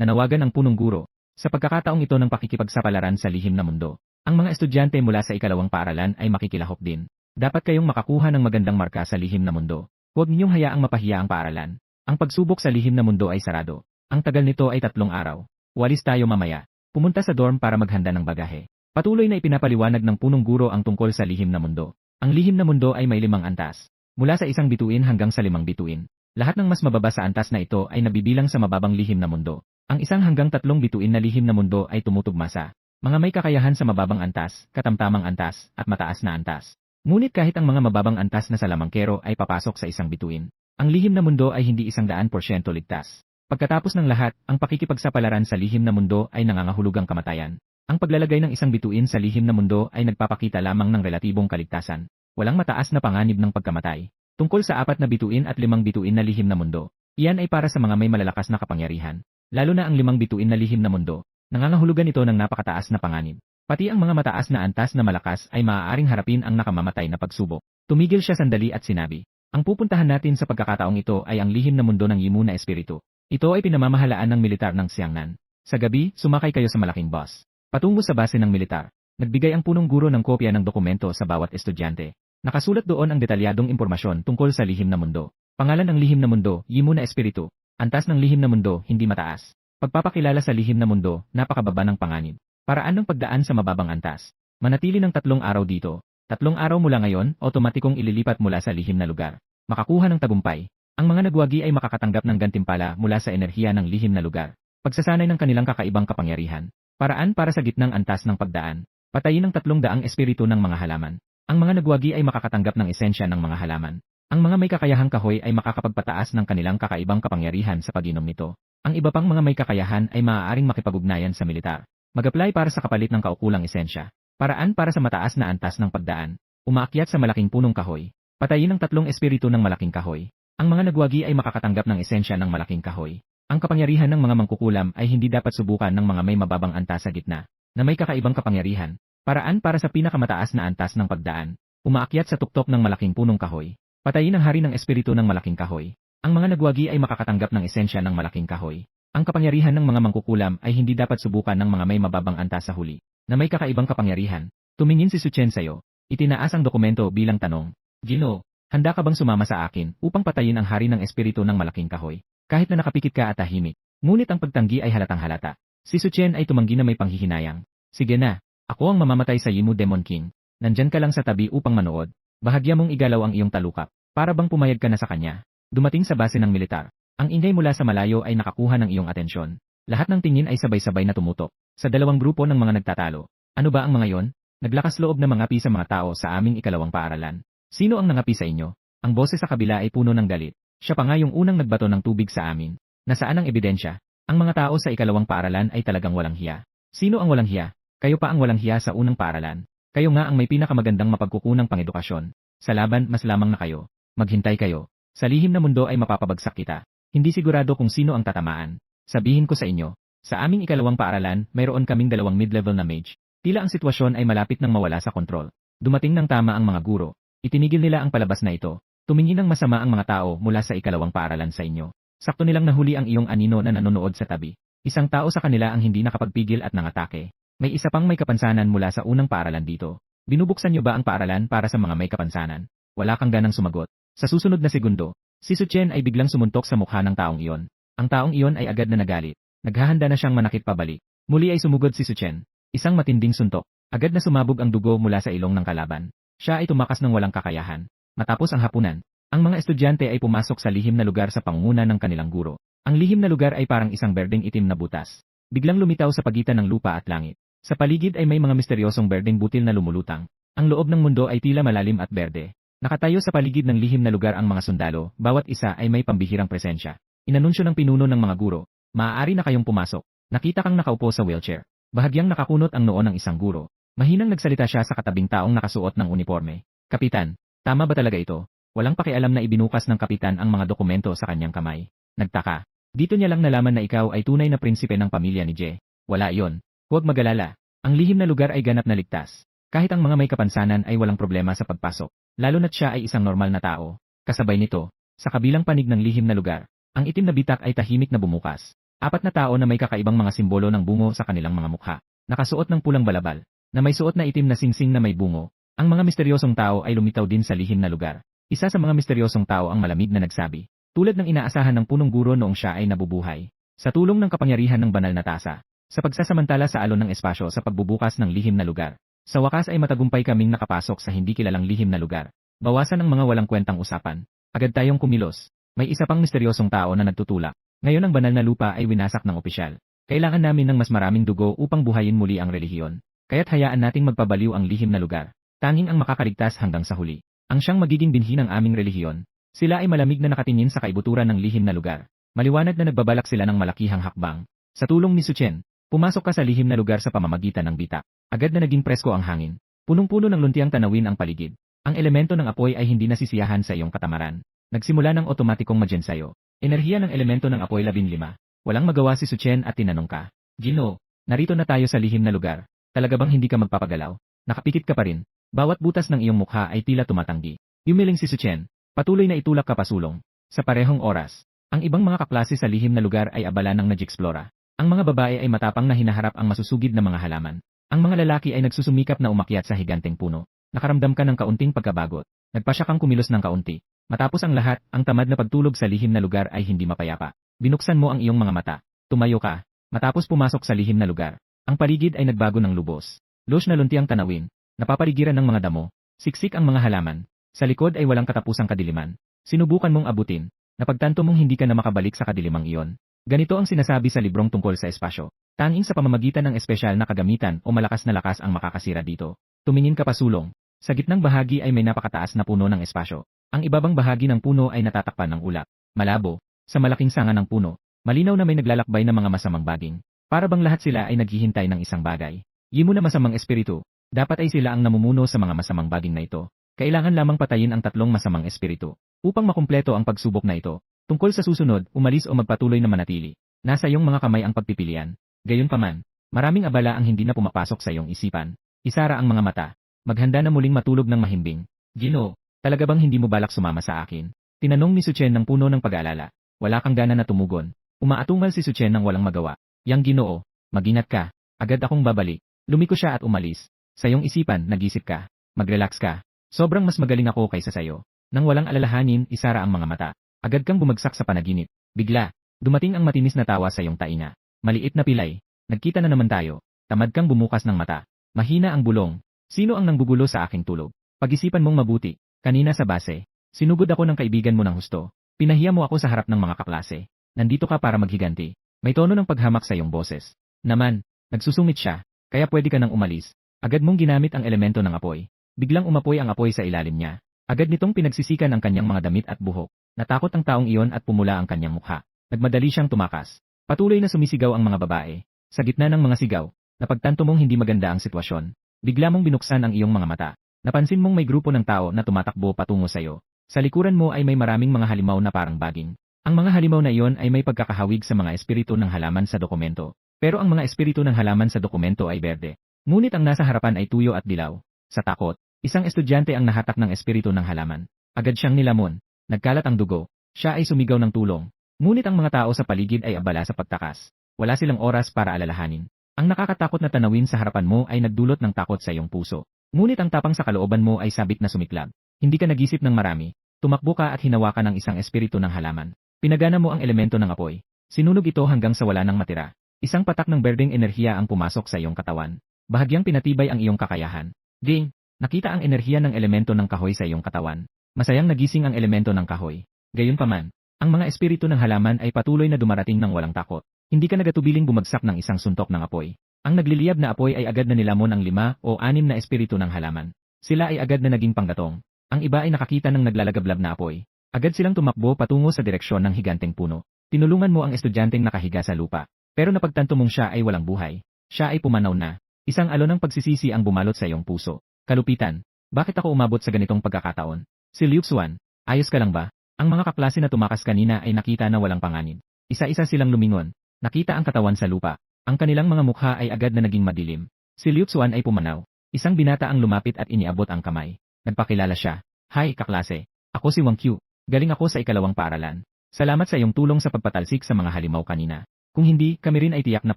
Nanawagan ang punong guro. Sa pagkakataong ito ng pakikipagsapalaran sa lihim na mundo, ang mga estudyante mula sa ikalawang paaralan ay makikilahok din. Dapat kayong makakuha ng magandang marka sa lihim na mundo. Huwag ninyong hayaang mapahiya ang paaralan. Ang pagsubok sa lihim na mundo ay sarado. Ang tagal nito ay 3 araw. Walis tayo mamaya. Pumunta sa dorm para maghanda ng bagahe. Patuloy na ipinapaliwanag ng punong guro ang tungkol sa lihim na mundo. Ang lihim na mundo ay may 5 antas. Mula sa 1 bituin hanggang sa 5 bituin. Lahat ng mas mababa sa antas na ito ay nabibilang sa mababang lihim na mundo. Ang 1 hanggang 3 bituin na lihim na mundo ay tumutugma sa mga may kakayahan sa mababang antas, katamtamang antas, at mataas na antas. Ngunit kahit ang mga mababang antas na salamangkero ay papasok sa 1 bituin, ang lihim na mundo ay hindi 100% ligtas. Pagkatapos ng lahat, ang pakikipagsapalaran sa lihim na mundo ay nangangahulugang kamatayan. Ang paglalagay ng 1 bituin sa lihim na mundo ay nagpapakita lamang ng relatibong kaligtasan. Walang mataas na panganib ng pagkamatay. Tungkol sa 4 na bituin at 5 bituin na lihim na mundo, iyan ay para sa mga may malalakas na kapangyarihan. Lalo na ang 5 bituin na lihim na mundo, nangangahulugan ito ng napakataas na panganib. Pati ang mga mataas na antas na malakas ay maaaring harapin ang nakamamatay na pagsubok. Tumigil siya sandali at sinabi, ang pupuntahan natin sa pagkakataong ito ay ang lihim na mundo ng Yimu na espiritu. Ito ay pinamamahalaan ng militar ng Xiangnan. Sa gabi, sumakay kayo sa malaking bus. Patungo sa base ng militar. Nagbigay ang punong guro ng kopya ng dokumento sa bawat estudyante. Nakasulat doon ang detalyadong impormasyon tungkol sa lihim na mundo. Pangalan ng lihim na mundo, Yimu na espiritu. Antas ng lihim na mundo, hindi mataas. Pagpapakilala sa lihim na mundo, napakababa ng panganib. Paraan ng pagdaan sa mababang antas. Manatili ng 3 araw dito. 3 araw mula ngayon, otomatikong ililipat mula sa lihim na lugar. Makakuha ng tagumpay. Ang mga nagwagi ay makakatanggap ng gantimpala mula sa enerhiya ng lihim na lugar. Pagsasanay ng kanilang kakaibang kapangyarihan. Paraan para sa gitnang antas ng pagdaan. Patayin ng 300 espiritu ng mga halaman. Ang mga nagwagi ay makakatanggap ng esensya ng mga halaman. Ang mga may kakayahang kahoy ay makakapagpataas ng kanilang kakaibang kapangyarihan sa pag-inom nito. Ang iba pang mga may kakayahan ay maaaring makipag-ugnayan sa militar. Mag-apply para sa kapalit ng kaukulang esensya. Paraan para sa mataas na antas ng pagdaan. Umaakyat sa malaking punong kahoy. Patayin ng 3 espiritu ng malaking kahoy. Ang mga nagwagi ay makakatanggap ng esensya ng malaking kahoy. Ang kapangyarihan ng mga mangkukulam ay hindi dapat subukan ng mga may mababang antas sa gitna, na may kakaibang kapangyarihan. Paraan para sa pinakamataas na antas ng pagdaan. Umaakyat sa tuktok ng malaking punong kahoy. Patayin ang hari ng espiritu ng malaking kahoy. Ang mga nagwagi ay makakatanggap ng esensya ng malaking kahoy. Ang kapangyarihan ng mga mangkukulam ay hindi dapat subukan ng mga may mababang antas sa huli, na may kakaibang kapangyarihan. Tumingin si Suchen sa'yo. Itinaas ang dokumento bilang tanong. Ginoo, handa ka bang sumama sa akin upang patayin ang hari ng espiritu ng malaking kahoy? Kahit na nakapikit ka at tahimik. Ngunit ang pagtanggi ay halatang halata. Si Suchen ay tumanggi na may panghihinayang. Sige na, ako ang mamamatay sa Yimu Demon King. Nandyan ka lang sa tabi upang manood. Bahagya mong igalaw ang iyong talukap. Para bang pumayag ka na sa kanya? Dumating sa base ng militar. Ang ingay mula sa malayo ay nakakuha ng iyong atensyon. Lahat ng tingin ay sabay-sabay na tumutok. Sa 2 grupo ng mga nagtatalo. Ano ba ang mga yon? Naglakas loob na mangapi sa mga tao sa aming ikalawang paaralan. Sino ang nangapi sa inyo? Ang boses sa kabila ay puno ng galit. Siya pa nga yung unang nagbato ng tubig sa amin. Nasaan ang ebidensya? Ang mga tao sa ikalawang paaralan ay talagang walang hiya. Sino ang walang hiya? Kayo pa ang walang hiya sa unang paaralan. Kayo nga ang may pinakamagandang mapagkukunang pangedukasyon. Sa laban, mas lamang na kayo. Maghintay kayo. Sa lihim na mundo ay mapapabagsak kita. Hindi sigurado kung sino ang tatamaan. Sabihin ko sa inyo, sa aming ikalawang paaralan, mayroon kaming 2 mid-level na mage. Tila ang sitwasyon ay malapit nang mawala sa kontrol. Dumating ng tama ang mga guro. Itinigil nila ang palabas na ito. Tumingin ng masama ang mga tao mula sa ikalawang paaralan sa inyo. Sakto nilang nahuli ang iyong anino na nanonood sa tabi. Isang tao sa kanila ang hindi nakapagpigil at nangatake. May isa pang may kapansanan mula sa unang paaralan dito. Binubuksan niyo ba ang paaralan para sa mga may kapansanan? Wala kang ganang sumagot. Sa susunod na segundo, si Suchen ay biglang sumuntok sa mukha ng taong iyon. Ang taong iyon ay agad na nagalit. Naghahanda na siyang manakit pabalik. Muli ay sumugod si Suchen. Isang matinding suntok. Agad na sumabog ang dugo mula sa ilong ng kalaban. Siya ay tumakas ng walang kakayahan. Matapos ang hapunan, ang mga estudyante ay pumasok sa lihim na lugar sa pangunguna ng kanilang guro. Ang lihim na lugar ay parang isang berdeng itim na butas. Biglang lumitaw sa pagitan ng lupa at langit. Sa paligid ay may mga misteryosong berdeng butil na lumulutang. Ang loob ng mundo ay tila malalim at berde. Nakatayo sa paligid ng lihim na lugar ang mga sundalo, bawat isa ay may pambihirang presensya. Inanunsyo ng pinuno ng mga guro, maaari na kayong pumasok. Nakita kang nakaupo sa wheelchair. Bahagyang nakakunot ang noo ng isang guro. Mahinang nagsalita siya sa katabing taong nakasuot ng uniforme. Kapitan, tama ba talaga ito? Walang pakialam na ibinukas ng kapitan ang mga dokumento sa kanyang kamay. Nagtaka. Dito niya lang nalaman na ikaw ay tunay na prinsipe ng pamilya ni Je. Wala iyon. Huwag mag-alala. Ang lihim na lugar ay ganap na ligtas. Kahit ang mga may kapansanan ay walang problema sa pagpasok. Lalo na't siya ay isang normal na tao. Kasabay nito, sa kabilang panig ng lihim na lugar, ang itim na bitak ay tahimik na bumukas. 4 na tao na may kakaibang mga simbolo ng bungo sa kanilang mga mukha. Nakasuot ng pulang balabal, na may suot na itim na singsing na may bungo. Ang mga misteryosong tao ay lumitaw din sa lihim na lugar. Isa sa mga misteryosong tao ang malamig na nagsabi, tulad ng inaasahan ng punong guro noong siya ay nabubuhay. Sa tulong ng kapangyarihan ng banal na tasa, sa pagsasamantala sa alon ng espasyo sa pagbubukas ng lihim na lugar. Sa wakas ay matagumpay kaming nakapasok sa hindi kilalang lihim na lugar. Bawasan ang mga walang kwentang usapan. Agad tayong kumilos. May isa pang misteryosong tao na nagtutulak. Ngayon ang banal na lupa ay winasak ng opisyal. Kailangan namin ng mas maraming dugo upang buhayin muli ang relihiyon. Kaya't hayaan nating magpabaliw ang lihim na lugar. Tanging ang makakaligtas hanggang sa huli. Ang siyang magiging binhi ng aming relihiyon. Sila ay malamig na nakatingin sa kaibuturan ng lihim na lugar. Maliwanag na nagbabalak sila ng malakihang hakbang. Sa tulong ni Suchen, pumasok ka sa lihim na lugar sa pamamagitan ng bitak. Agad na naging presko ang hangin. Punong-puno ng luntiang tanawin ang paligid. Ang elemento ng apoy ay hindi nasisiyahan sa iyong katamaran. Nagsimula ng otomatikong magensayo. Enerhiya ng elemento ng apoy 15. Walang magawa si Suchen at tinanong ka. Gino, narito na tayo sa lihim na lugar. Talaga bang hindi ka magpapagalaw? Nakapikit ka pa rin. Bawat butas ng iyong mukha ay tila tumatanggi. Yumiling si Suchen. Patuloy na itulak ka pasulong. Sa parehong oras, ang ibang mga kaklase sa lihim na lugar ay abala ng nag-explora. Ang mga babae ay matapang na hinaharap ang masusugid na mga halaman. Ang mga lalaki ay nagsusumikap na umakyat sa higanteng puno. Nakaramdam ka ng kaunting pagkabagot. Nagpasya kang kumilos ng kaunti. Matapos ang lahat, ang tamad na pagtulog sa lihim na lugar ay hindi mapayapa. Binuksan mo ang iyong mga mata. Tumayo ka. Matapos pumasok sa lihim na lugar, ang paligid ay nagbago ng lubos. Lush na luntiang tanawin. Napapaligiran ng mga damo. Siksik ang mga halaman. Sa likod ay walang katapusang kadiliman. Sinubukan mong abutin. Napagtanto mong hindi ka na makabalik sa kadilimang iyon. Ganito ang sinasabi sa librong tungkol sa espasyo. Tanging sa pamamagitan ng espesyal na kagamitan o malakas na lakas ang makakasira dito. Tumingin ka pasulong. Sa gitnang bahagi ay may napakataas na puno ng espasyo. Ang ibabang bahagi ng puno ay natatakpan ng ulap. Malabo. Sa malaking sanga ng puno, malinaw na may naglalakbay na mga masamang baging. Para bang lahat sila ay naghihintay ng isang bagay. Yimo na masamang espiritu. Dapat ay sila ang namumuno sa mga masamang baging na ito. Kailangan lamang patayin ang 3 masamang espiritu. Upang makumpleto ang pagsubok na ito. Tungkol sa susunod, umalis o magpatuloy na manatili. Nasa iyong mga kamay ang pagpipilian. Gayunpaman, maraming abala ang hindi na pumapasok sa iyong isipan. Isara ang mga mata. Maghanda na muling matulog ng mahimbing. Gino, talaga bang hindi mo balak sumama sa akin? Tinanong ni Suchen ng puno ng pag-aalala. Wala kang gana na tumugon. Umaatungal si Suchen ng walang magawa. Yang Ginoo, mag-ingat ka. Agad akong babalik. Lumiko siya at umalis. Sa iyong isipan, nag-isip ka. Mag-relax ka. Sobrang mas magaling ako kaysa sayo. Nang walang alalahanin, isara ang mga mata. Agad kang bumagsak sa panaginip. Bigla, dumating ang matinis na tawa sa iyong tainga. Maliit na pilay. Nagkita na naman tayo. Tamad kang bumukas ng mata. Mahina ang bulong. Sino ang nanggugulo sa aking tulog? Pag-isipan mong mabuti. Kanina sa base, sinugod ako ng kaibigan mo ng husto. Pinahiya mo ako sa harap ng mga kaklase. Nandito ka para maghiganti. May tono ng paghamak sa iyong boses. Naman, nagsusungit siya. Kaya pwede ka nang umalis. Agad mong ginamit ang elemento ng apoy. Biglang umapoy ang apoy sa ilalim niya. Agad nitong pinagsisikan ang kanyang mga damit at buhok. Natakot ang taong iyon at pumula ang kanyang mukha. Nagmadali siyang tumakas. Patuloy na sumisigaw ang mga babae. Sa gitna ng mga sigaw, napagtanto mong hindi maganda ang sitwasyon. Bigla mong binuksan ang iyong mga mata. Napansin mong may grupo ng tao na tumatakbo patungo sa iyo. Sa likuran mo ay may maraming mga halimaw na parang baging. Ang mga halimaw na iyon ay may pagkakahawig sa mga espiritu ng halaman sa dokumento. Pero ang mga espiritu ng halaman sa dokumento ay berde. Ngunit ang nasa harapan ay tuyo at dilaw. Sa takot, isang estudyante ang nahatak ng espiritu ng halaman. Agad siyang nilamon. Nagkalat ang dugo. Siya ay sumigaw ng tulong. Ngunit ang mga tao sa paligid ay abala sa pagtakas. Wala silang oras para alalahanin. Ang nakakatakot na tanawin sa harapan mo ay nagdulot ng takot sa iyong puso. Ngunit ang tapang sa kalooban mo ay sabik na sumiklab. Hindi ka nag-isip ng marami. Tumakbo ka at hinawakan ng isang espiritu ng halaman. Pinagana mo ang elemento ng apoy. Sinunog ito hanggang sa wala nang matira. Isang patak ng berdeng enerhiya ang pumasok sa iyong katawan. Bahagyang pinatibay ang iyong kakayahan. Ding! Nakita ang enerhiya ng elemento ng kahoy sa iyong katawan. Masayang nagising ang elemento ng kahoy. Gayunpaman, ang mga espiritu ng halaman ay patuloy na dumarating ng walang takot. Hindi ka nagatubiling bumagsak ng isang suntok ng apoy. Ang nagliliyab na apoy ay agad na nilamon ang 5 o 6 na espiritu ng halaman. Sila ay agad na naging panggatong. Ang iba ay nakakita ng naglalagablab na apoy. Agad silang tumakbo patungo sa direksyon ng higanteng puno. Tinulungan mo ang estudyanteng nakahiga sa lupa. Pero napagtanto mong siya ay walang buhay. Siya ay pumanaw na. Isang alon ng pagsisisi ang bumalot sa iyong puso. Kalupitan, bakit ako umabot sa ganitong pagkakataon? Si Liu Xuan, ayos ka lang ba? Ang mga kaklase na tumakas kanina ay nakita na walang panganib. Isa-isa silang lumingon. Nakita ang katawan sa lupa. Ang kanilang mga mukha ay agad na naging madilim. Si Liu Xuan ay pumanaw. Isang binata ang lumapit at iniabot ang kamay. Nagpakilala siya. Hi, kaklase. Ako si Wang Qiu. Galing ako sa ikalawang paaralan. Salamat sa iyong tulong sa pagpatalsik sa mga halimaw kanina. Kung hindi, kami rin ay tiyak na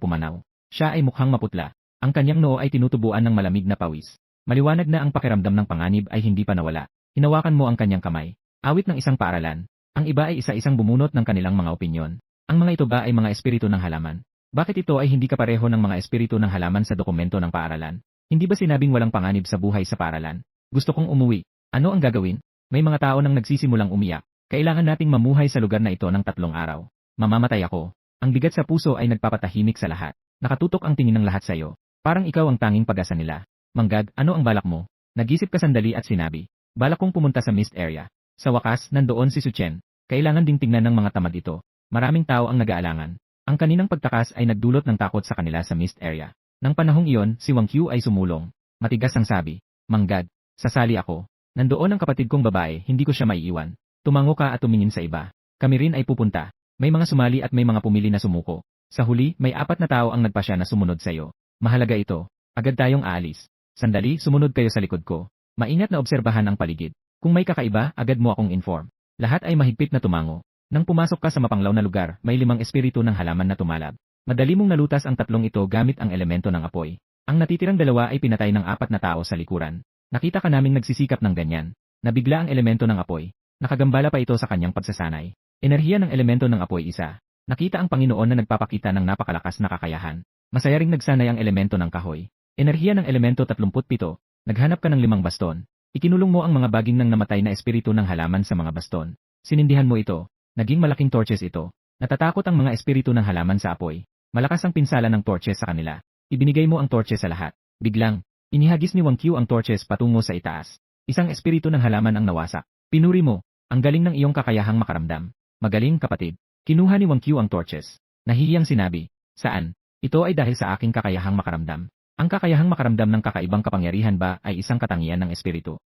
pumanaw. Siya ay mukhang maputla. Ang kanyang noo ay tinutubuan ng malamig na pawis. Maliwanag na ang pakiramdam ng panganib ay hindi pa nawala. Hinawakan mo ang kanyang kamay. Awit ng isang paaralan. Ang iba ay isa-isang bumunot ng kanilang mga opinyon. Ang mga ito ba ay mga espiritu ng halaman? Bakit ito ay hindi kapareho ng mga espiritu ng halaman sa dokumento ng paaralan? Hindi ba sinabing walang panganib sa buhay sa paaralan? Gusto kong umuwi. Ano ang gagawin? May mga tao nang nagsisimulang umiyak. Kailangan nating mamuhay sa lugar na ito ng 3 araw. Mamamatay ako. Ang bigat sa puso ay nagpapatahimik sa lahat. Nakatutok ang tingin ng lahat sa iyo. Parang ikaw ang tanging pag-asa nila. Manggag, ano ang balak mo? Nag-isip ka sandali at sinabi. Balak kong pumunta sa mist area. Sa wakas, nandoon si Su Chen. Kailangan ding tingnan ng mga tamad ito. Maraming tao ang nag-aalangan. Ang kaninang pagtakas ay nagdulot ng takot sa kanila sa mist area. Nang panahong iyon, si Wang Qiu ay sumulong. Matigas ang sabi. Manggad, sasali ako. Nandoon ang kapatid kong babae, hindi ko siya maiiwan. Tumango ka at tumingin sa iba. Kami rin ay pupunta. May mga sumali at may mga pumili na sumuko. Sa huli, may 4 na tao ang nagpasya na sumunod sa iyo. Mahalaga ito. Agad tayong aalis. Sandali, sumunod kayo sa likod ko. Maingat na obserbahan ang paligid. Kung may kakaiba, agad mo akong inform. Lahat ay mahigpit na tumango. Nang pumasok ka sa mapanglaw na lugar, may 5 espiritu ng halaman na tumalab. Madali mong nalutas ang 3 ito gamit ang elemento ng apoy. Ang natitirang 2 ay pinatay ng 4 na tao sa likuran. Nakita ka naming nagsisikap ng ganyan. Nabigla ang elemento ng apoy. Nakagambala pa ito sa kanyang pagsasanay. Enerhiya ng elemento ng apoy isa. Nakita ang Panginoon na nagpapakita ng napakalakas na kakayahan. Masaya ring nagsanay ang elemento ng kahoy. Enerhiya ng elemento 37. Naghanap ka ng 5 baston. Ikinulong mo ang mga baging ng namatay na espiritu ng halaman sa mga baston. Sinindihan mo ito. Naging malaking torches ito. Natatakot ang mga espiritu ng halaman sa apoy. Malakas ang pinsala ng torches sa kanila. Ibinigay mo ang torches sa lahat. Biglang, inihagis ni Wang Qiu ang torches patungo sa itaas. Isang espiritu ng halaman ang nawasak. Pinuri mo. Ang galing ng iyong kakayahang makaramdam. Magaling, kapatid. Kinuha ni Wang Qiu ang torches. Nahihiyang sinabi. Saan? Ito ay dahil sa aking kakayahang makaramdam. Ang kakayahang makaramdam ng kakaibang kapangyarihan ba ay isang katangian ng espiritu?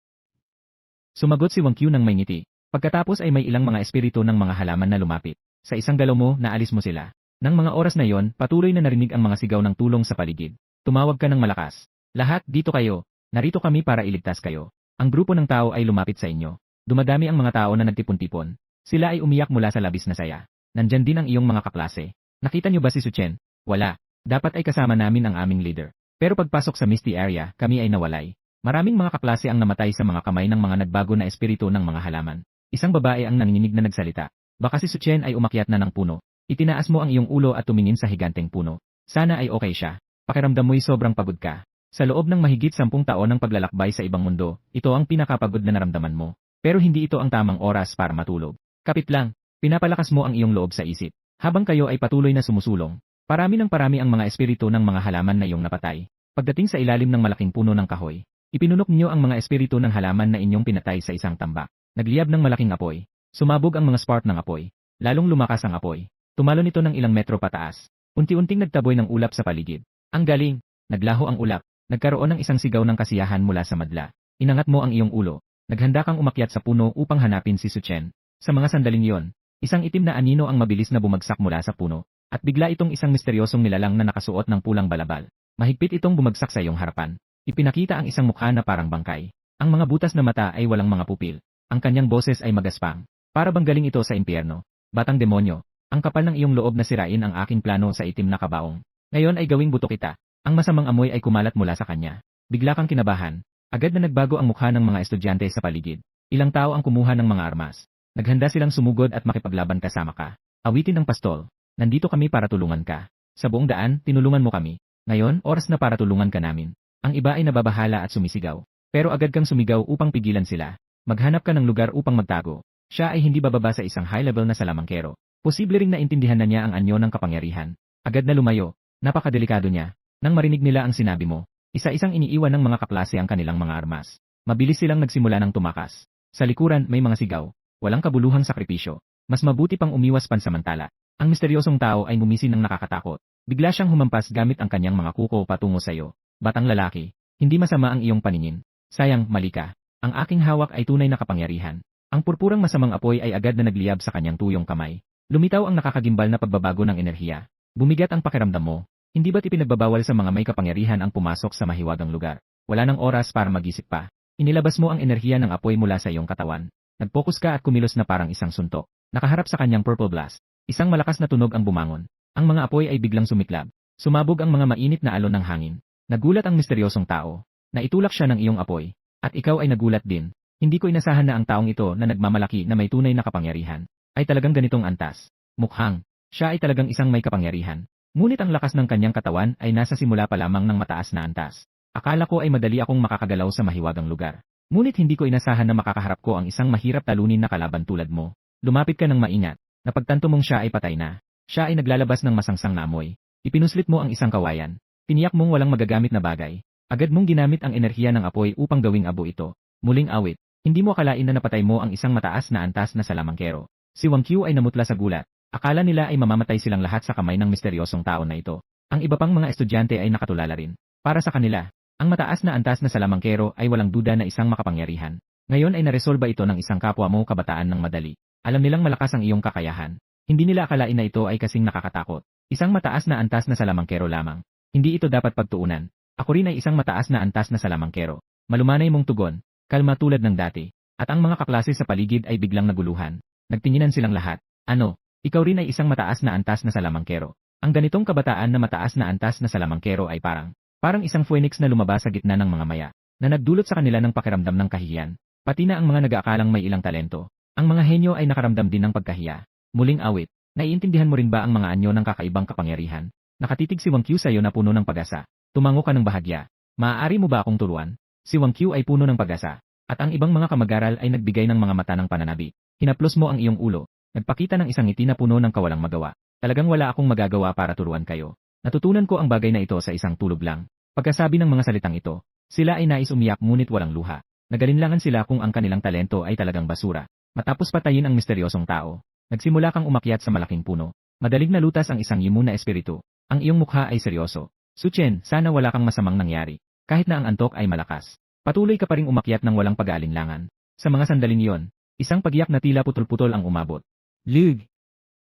Sumagot si Wang Qiu ng may ngiti. Pagkatapos ay may ilang mga espiritu ng mga halaman na lumapit. Sa isang galaw mo, naalis mo sila. Nang mga oras na yon, patuloy na narinig ang mga sigaw ng tulong sa paligid. Tumawag ka ng malakas. Lahat, dito kayo. Narito kami para iligtas kayo. Ang grupo ng tao ay lumapit sa inyo. Dumadami ang mga tao na nagtipon-tipon. Sila ay umiyak mula sa labis na saya. Nandyan din ang iyong mga kaklase. Nakita niyo ba si Su Chen? Wala. Dapat ay kasama namin ang aming leader. Pero pagpasok sa misty area, kami ay nawalay. Maraming mga kaklase ang namatay sa mga kamay ng mga nagbago na espiritu ng mga halaman. Isang babae ang nanginginig na nagsalita. Baka si Su Chen ay umakyat na ng puno. Itinaas mo ang iyong ulo at tumingin sa higanteng puno. Sana ay okay siya. Pakiramdam mo'y sobrang pagod ka. Sa loob ng mahigit 10 taon ng paglalakbay sa ibang mundo, ito ang pinakapagod na naramdaman mo. Pero hindi ito ang tamang oras para matulog. Kapit lang, pinapalakas mo ang iyong loob sa isip. Habang kayo ay patuloy na sumusulong, parami ng parami ang mga espiritu ng mga halaman na iyong napatay. Pagdating sa ilalim ng malaking puno ng kahoy, ipinunok niyo ang mga espiritu ng halaman na inyong pinatay sa isang tambak. Nagliyab ng malaking apoy. Sumabog ang mga spark ng apoy. Lalong lumakas ang apoy. Tumalon ito ng ilang metro pataas. Unti-unting nagtaboy ng ulap sa paligid. Ang galing! Naglaho ang ulap. Nagkaroon ng isang sigaw ng kasiyahan mula sa madla. Inangat mo ang iyong ulo. Naghanda kang umakyat sa puno upang hanapin si Su Chen. Sa mga sandaling iyon, isang itim na anino ang mabilis na bumagsak mula sa puno. At bigla itong isang misteryosong nilalang na nakasuot ng pulang balabal. Mahigpit itong bumagsak sa iyong harapan. Ipinakita ang isang mukha na parang bangkay. Ang mga butas na mata ay walang mga pupil. Ang kanyang boses ay magaspang. Para bang galing ito sa impyerno. Batang demonyo, ang kapal ng iyong loob na sirain ang aking plano sa itim na kabaong. Ngayon ay gawing buto kita. Ang masamang amoy ay kumalat mula sa kanya. Bigla kang kinabahan. Agad na nagbago ang mukha ng mga estudyante sa paligid. Ilang tao ang kumuha ng mga armas. Naghanda silang sumugod at makipaglaban kasama ka. Awitin ng pastol. Nandito kami para tulungan ka. Sa buong daan, tinulungan mo kami. Ngayon, oras na para tulungan ka namin. Ang iba ay nababahala at sumisigaw. Pero agad kang sumigaw upang pigilan sila. Maghanap ka ng lugar upang magtago. Siya ay hindi bababa sa isang high-level na salamangkero. Posible ring naintindihan na niya ang anyo ng kapangyarihan. Agad na lumayo. Napakadelikado niya. Nang marinig nila ang sinabi mo, isa-isang iniiwan ng mga kaklase ang kanilang mga armas. Mabilis silang nagsimula ng tumakas. Sa likuran may mga sigaw. Walang kabuluhang sakripisyo. Mas mabuti pang umiwas pansamantala. Ang misteryosong tao ay gumising ng nakakatakot. Bigla siyang humampas gamit ang kanyang mga kuko patungo sa iyo. Batang lalaki, hindi masama ang iyong paningin. Sayang, mali ka. Ang aking hawak ay tunay na kapangyarihan. Ang purpurang masamang apoy ay agad na nagliyab sa kanyang tuyong kamay. Lumitaw ang nakakagimbal na pagbabago ng enerhiya. Bumigat ang pakiramdam mo. Hindi ba't ipinagbabawal sa mga may kapangyarihan ang pumasok sa mahiwagang lugar? Wala nang oras para mag-isip pa. Inilabas mo ang enerhiya ng apoy mula sa iyong katawan. Nag-focus ka at kumilos na parang isang suntok. Nakaharap sa kanyang purple blast. Isang malakas na tunog ang bumangon. Ang mga apoy ay biglang sumiklab. Sumabog ang mga mainit na alon ng hangin. Nagulat ang misteryosong tao. Naitulak siya ng iyong apoy. At ikaw ay nagulat din. Hindi ko inasahan na ang taong ito na nagmamalaki na may tunay na kapangyarihan ay talagang ganitong antas. Mukhang, siya ay talagang isang may kapangyarihan. Ngunit ang lakas ng kanyang katawan ay nasa simula pa lamang ng mataas na antas. Akala ko ay madali akong makakagalaw sa mahiwagang lugar. Ngunit hindi ko inasahan na makakaharap ko ang isang mahirap talunin na kalaban tulad mo. Lumapit ka ng maingat. Napagtanto mong siya ay patay na. Siya ay naglalabas ng masangsang na amoy. Ipinuslit mo ang isang kawayan. Tiniyak mong walang magagamit na bagay. Agad mong ginamit ang enerhiya ng apoy upang gawing abo ito. Muling awit. Hindi mo akalain na napatay mo ang isang mataas na antas na salamangkero. Si Wang Qiu ay namutla sa gulat. Akala nila ay mamamatay silang lahat sa kamay ng misteryosong tao na ito. Ang iba pang mga estudyante ay nakatulala rin. Para sa kanila, ang mataas na antas na salamangkero ay walang duda na isang makapangyarihan. Ngayon ay naresolba ito ng isang kapwa mo kabataan ng madali. Alam nilang malakas ang iyong kakayahan. Hindi nila akalain na ito ay kasing nakakatakot. Isang mataas na antas na salamangkero lamang. Hindi ito dapat pagtuunan. Ako rin ay isang mataas na antas na salamangkero. Malumanay mong tugon, kalma tulad ng dati. At ang mga kaklase sa paligid ay biglang naguluhan. Nagtinginan silang lahat. Ano? Ikaw rin ay isang mataas na antas na salamangkero. Ang ganitong kabataan na mataas na antas na salamangkero ay parang isang phoenix na lumabas sa gitna ng mga maya, na nagdulot sa kanila ng pakiramdam ng kahihiyan. Pati na ang mga nag-aakalang may ilang talento. Ang mga henyo ay nakaramdam din ng pagkahiya. Muling awit, naiintindihan mo rin ba ang mga anyo ng kakaibang kapangyarihan? Nakatitig si Wang Qiu sa iyo na puno ng pag-asa. Tumango ka ng bahagya. Maaari mo ba akong turuan? Si Wang Qiu ay puno ng pag-asa. At ang ibang mga kamag-aral ay nagbigay ng mga mata ng pananabi. Hinaplos mo ang iyong ulo. Nagpakita ng isang ngiti na puno ng kawalang magawa. Talagang wala akong magagawa para turuan kayo. Natutunan ko ang bagay na ito sa isang tulog lang. Pagkasabi ng mga salitang ito, sila ay nais umiyak ngunit walang luha. Nagalinlangan sila kung ang kanilang talento ay talagang basura. Matapos patayin ang misteryosong tao, nagsimula kang umakyat sa malaking puno. Madaling nalutas ang isang yimo na espiritu. Ang iyong mukha ay seryoso. Su Chen, sana wala kang masamang nangyari. Kahit na ang antok ay malakas. Patuloy ka pa ring umakyat ng walang pag-aalinlangan. Sa mga sandaling iyon, isang pagyak na tila putol-putol ang umabot. Lug!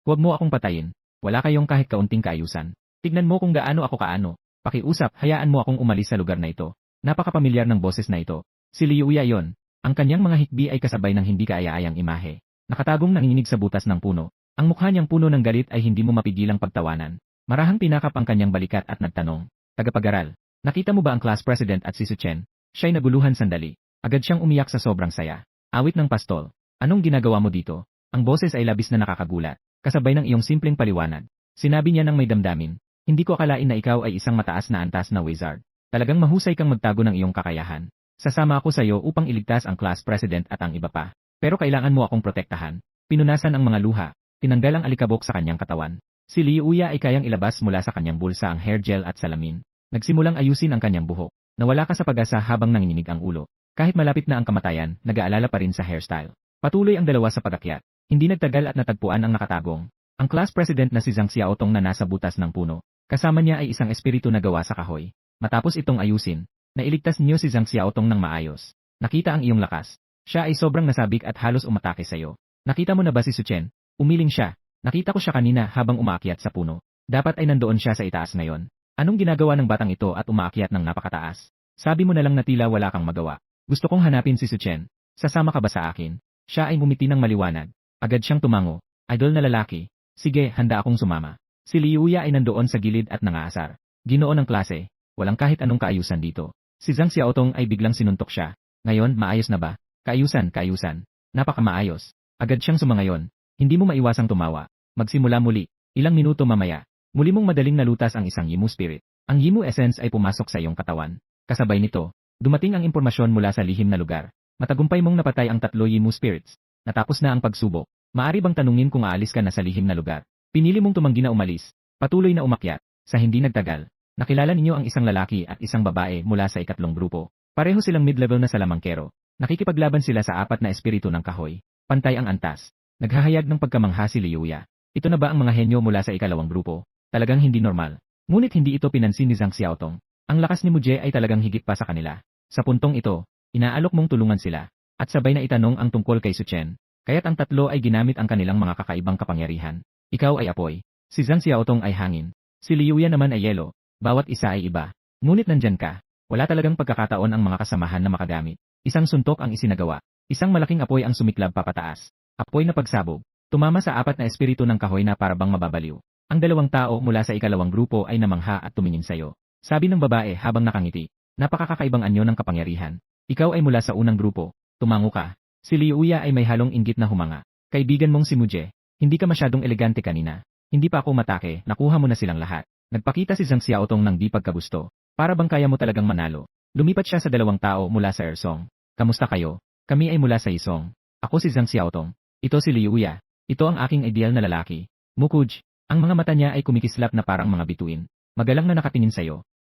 Huwag mo akong patayin. Wala kayong kahit kaunting kaayusan. Tignan mo kung gaano ako kaano. Pakiusap, hayaan mo akong umalis sa lugar na ito. Napakapamilyar ng boses na ito. Si Liu Ya yon. Ang kanyang mga hikbi ay kasabay ng hindi kaaya-ayang imahe. Nakatagong nanginginig sa butas ng puno. Ang mukha niyang puno ng galit ay hindi mo mapigilang pagtawanan. Marahang pinakap ang kanyang balikat at nagtanong. Tagapag-aral, nakita mo ba ang class president at si Su Chen? Siya'y naguluhan sandali. Agad siyang umiyak sa sobrang saya. Awit ng pastol. Anong ginagawa mo dito? Ang boses ay labis na nakakagulat. Kasabay ng iyong simpleng paliwanag. Sinabi niya ng may damdamin. Hindi ko akalain na ikaw ay isang mataas na antas na wizard. Talagang mahusay kang magtago ng iyong kakayahan. Sasama ako sa iyo upang iligtas ang class president at ang iba pa. Pero kailangan mo akong protektahan. Pinunasan ang mga luha. Tinanggal ang alikabok sa kanyang katawan. Si Liu Ya ay kayang ilabas mula sa kanyang bulsa ang hair gel at salamin. Nagsimulang ayusin ang kanyang buhok. Nawala ka sa pag-asa habang nanginginig ang ulo. Kahit malapit na ang kamatayan, nag-aalala pa rin sa hairstyle. Patuloy ang dalawa sa pag-akyat. Hindi nagtagal at natagpuan ang nakatagong. Ang class president na si Zhang Xiaotong na nasa butas ng puno. Kasama niya ay isang espiritu na gawa sa kahoy. Matapos itong ayusin, nailigtas niyo si Zhang Xiaotong ng maayos. Nakita ang iyong lakas. Siya ay sobrang nasabik at halos umatake sa iyo. Nakita mo na ba si Su Chen? Umiling siya. Nakita ko siya kanina habang umaakyat sa puno. Dapat ay nandoon siya sa itaas ngayon. Anong ginagawa ng batang ito at umaakyat ng napakataas? Sabi mo na lang na tila wala kang magawa. Gusto kong hanapin si Su Chen. Sasama ka ba sa akin? Siya ay ngumiti ng maliwanag. Agad siyang tumango. Idol na lalaki. Sige, handa akong sumama. Si Liu Ya ay nandoon sa gilid at nangaasar. Ginoo ng klase. Walang kahit anong kaayusan dito. Si Zhang Xiaotong ay biglang sinuntok siya. Ngayon, maayos na ba? Kaayusan, kaayusan. Napakamaayos. Agad siyang sumangayon. Hindi mo maiwasang tumawa. Magsimula muli. Ilang minuto mamaya. Muli mong madaling nalutas ang isang Yimu Spirit. Ang Yimu Essence ay pumasok sa iyong katawan. Kasabay nito, dumating ang impormasyon mula sa lihim na lugar. Matagumpay mong napatay ang 3 Yimu Spirits. Natapos na ang pagsubok. Maaari bang tanungin kung aalis ka na sa lihim na lugar? Pinili mong tumanggi na umalis. Patuloy na umakyat. Sa hindi nagtagal, nakilala ninyo ang isang lalaki at isang babae mula sa ikatlong grupo. Pareho silang mid-level na salamangkero. Nakikipaglaban sila sa 4 na espiritu ng kahoy. Pantay ang antas. Naghahayag ng pagkamangha si Liuya. Ito na ba ang mga henyo mula sa ikalawang grupo? Talagang hindi normal. Ngunit hindi ito pinansin ni Zhang Xiaotong. Ang lakas ni Muje ay talagang higit pa sa kanila. Sa puntong ito, inaalok mong tulungan sila. At sabay na itanong ang tungkol kay Su Chen. Kaya't ang 3 ay ginamit ang kanilang mga kakaibang kapangyarihan. Ikaw ay apoy. Si Zhang Xiaotong ay hangin. Si Liuya naman ay yelo. Bawat isa ay iba. Ngunit nandyan ka. Wala talagang pagkakataon ang mga kasamahan na makagamit. Isang suntok ang isinagawa. Isang malaking apoy ang sumiklab papataas. Apoy na pagsabog. Tumama sa 4 na espiritu ng kahoy na parabang mababaliw. Ang 2 tao mula sa ikalawang grupo ay namangha at tumingin sayo. Sabi ng babae habang nakangiti. Napakakakaibang anyo ng kapangyarihan. Ikaw ay mula sa unang grupo. Tumango ka. Si Liuya ay may halong inggit na humanga. Kaibigan mong si Muje. Hindi ka masyadong elegante kanina. Hindi pa ako matake, nakuha mo na silang lahat. Nagpakita si Zhang Xiaotong ng di pagkagusto. Para bang kaya mo talagang manalo. Lumipat siya sa 2 tao mula sa Ersong. Kamusta kayo? Kami ay mula sa Isong. Ako si Zhang Xiaotong. Ito si Liuya. Ito ang aking ideal na lalaki. Mukuj. Ang mga mata niya ay kumikislap na parang mga bituin. Magalang na nakatingin sayo.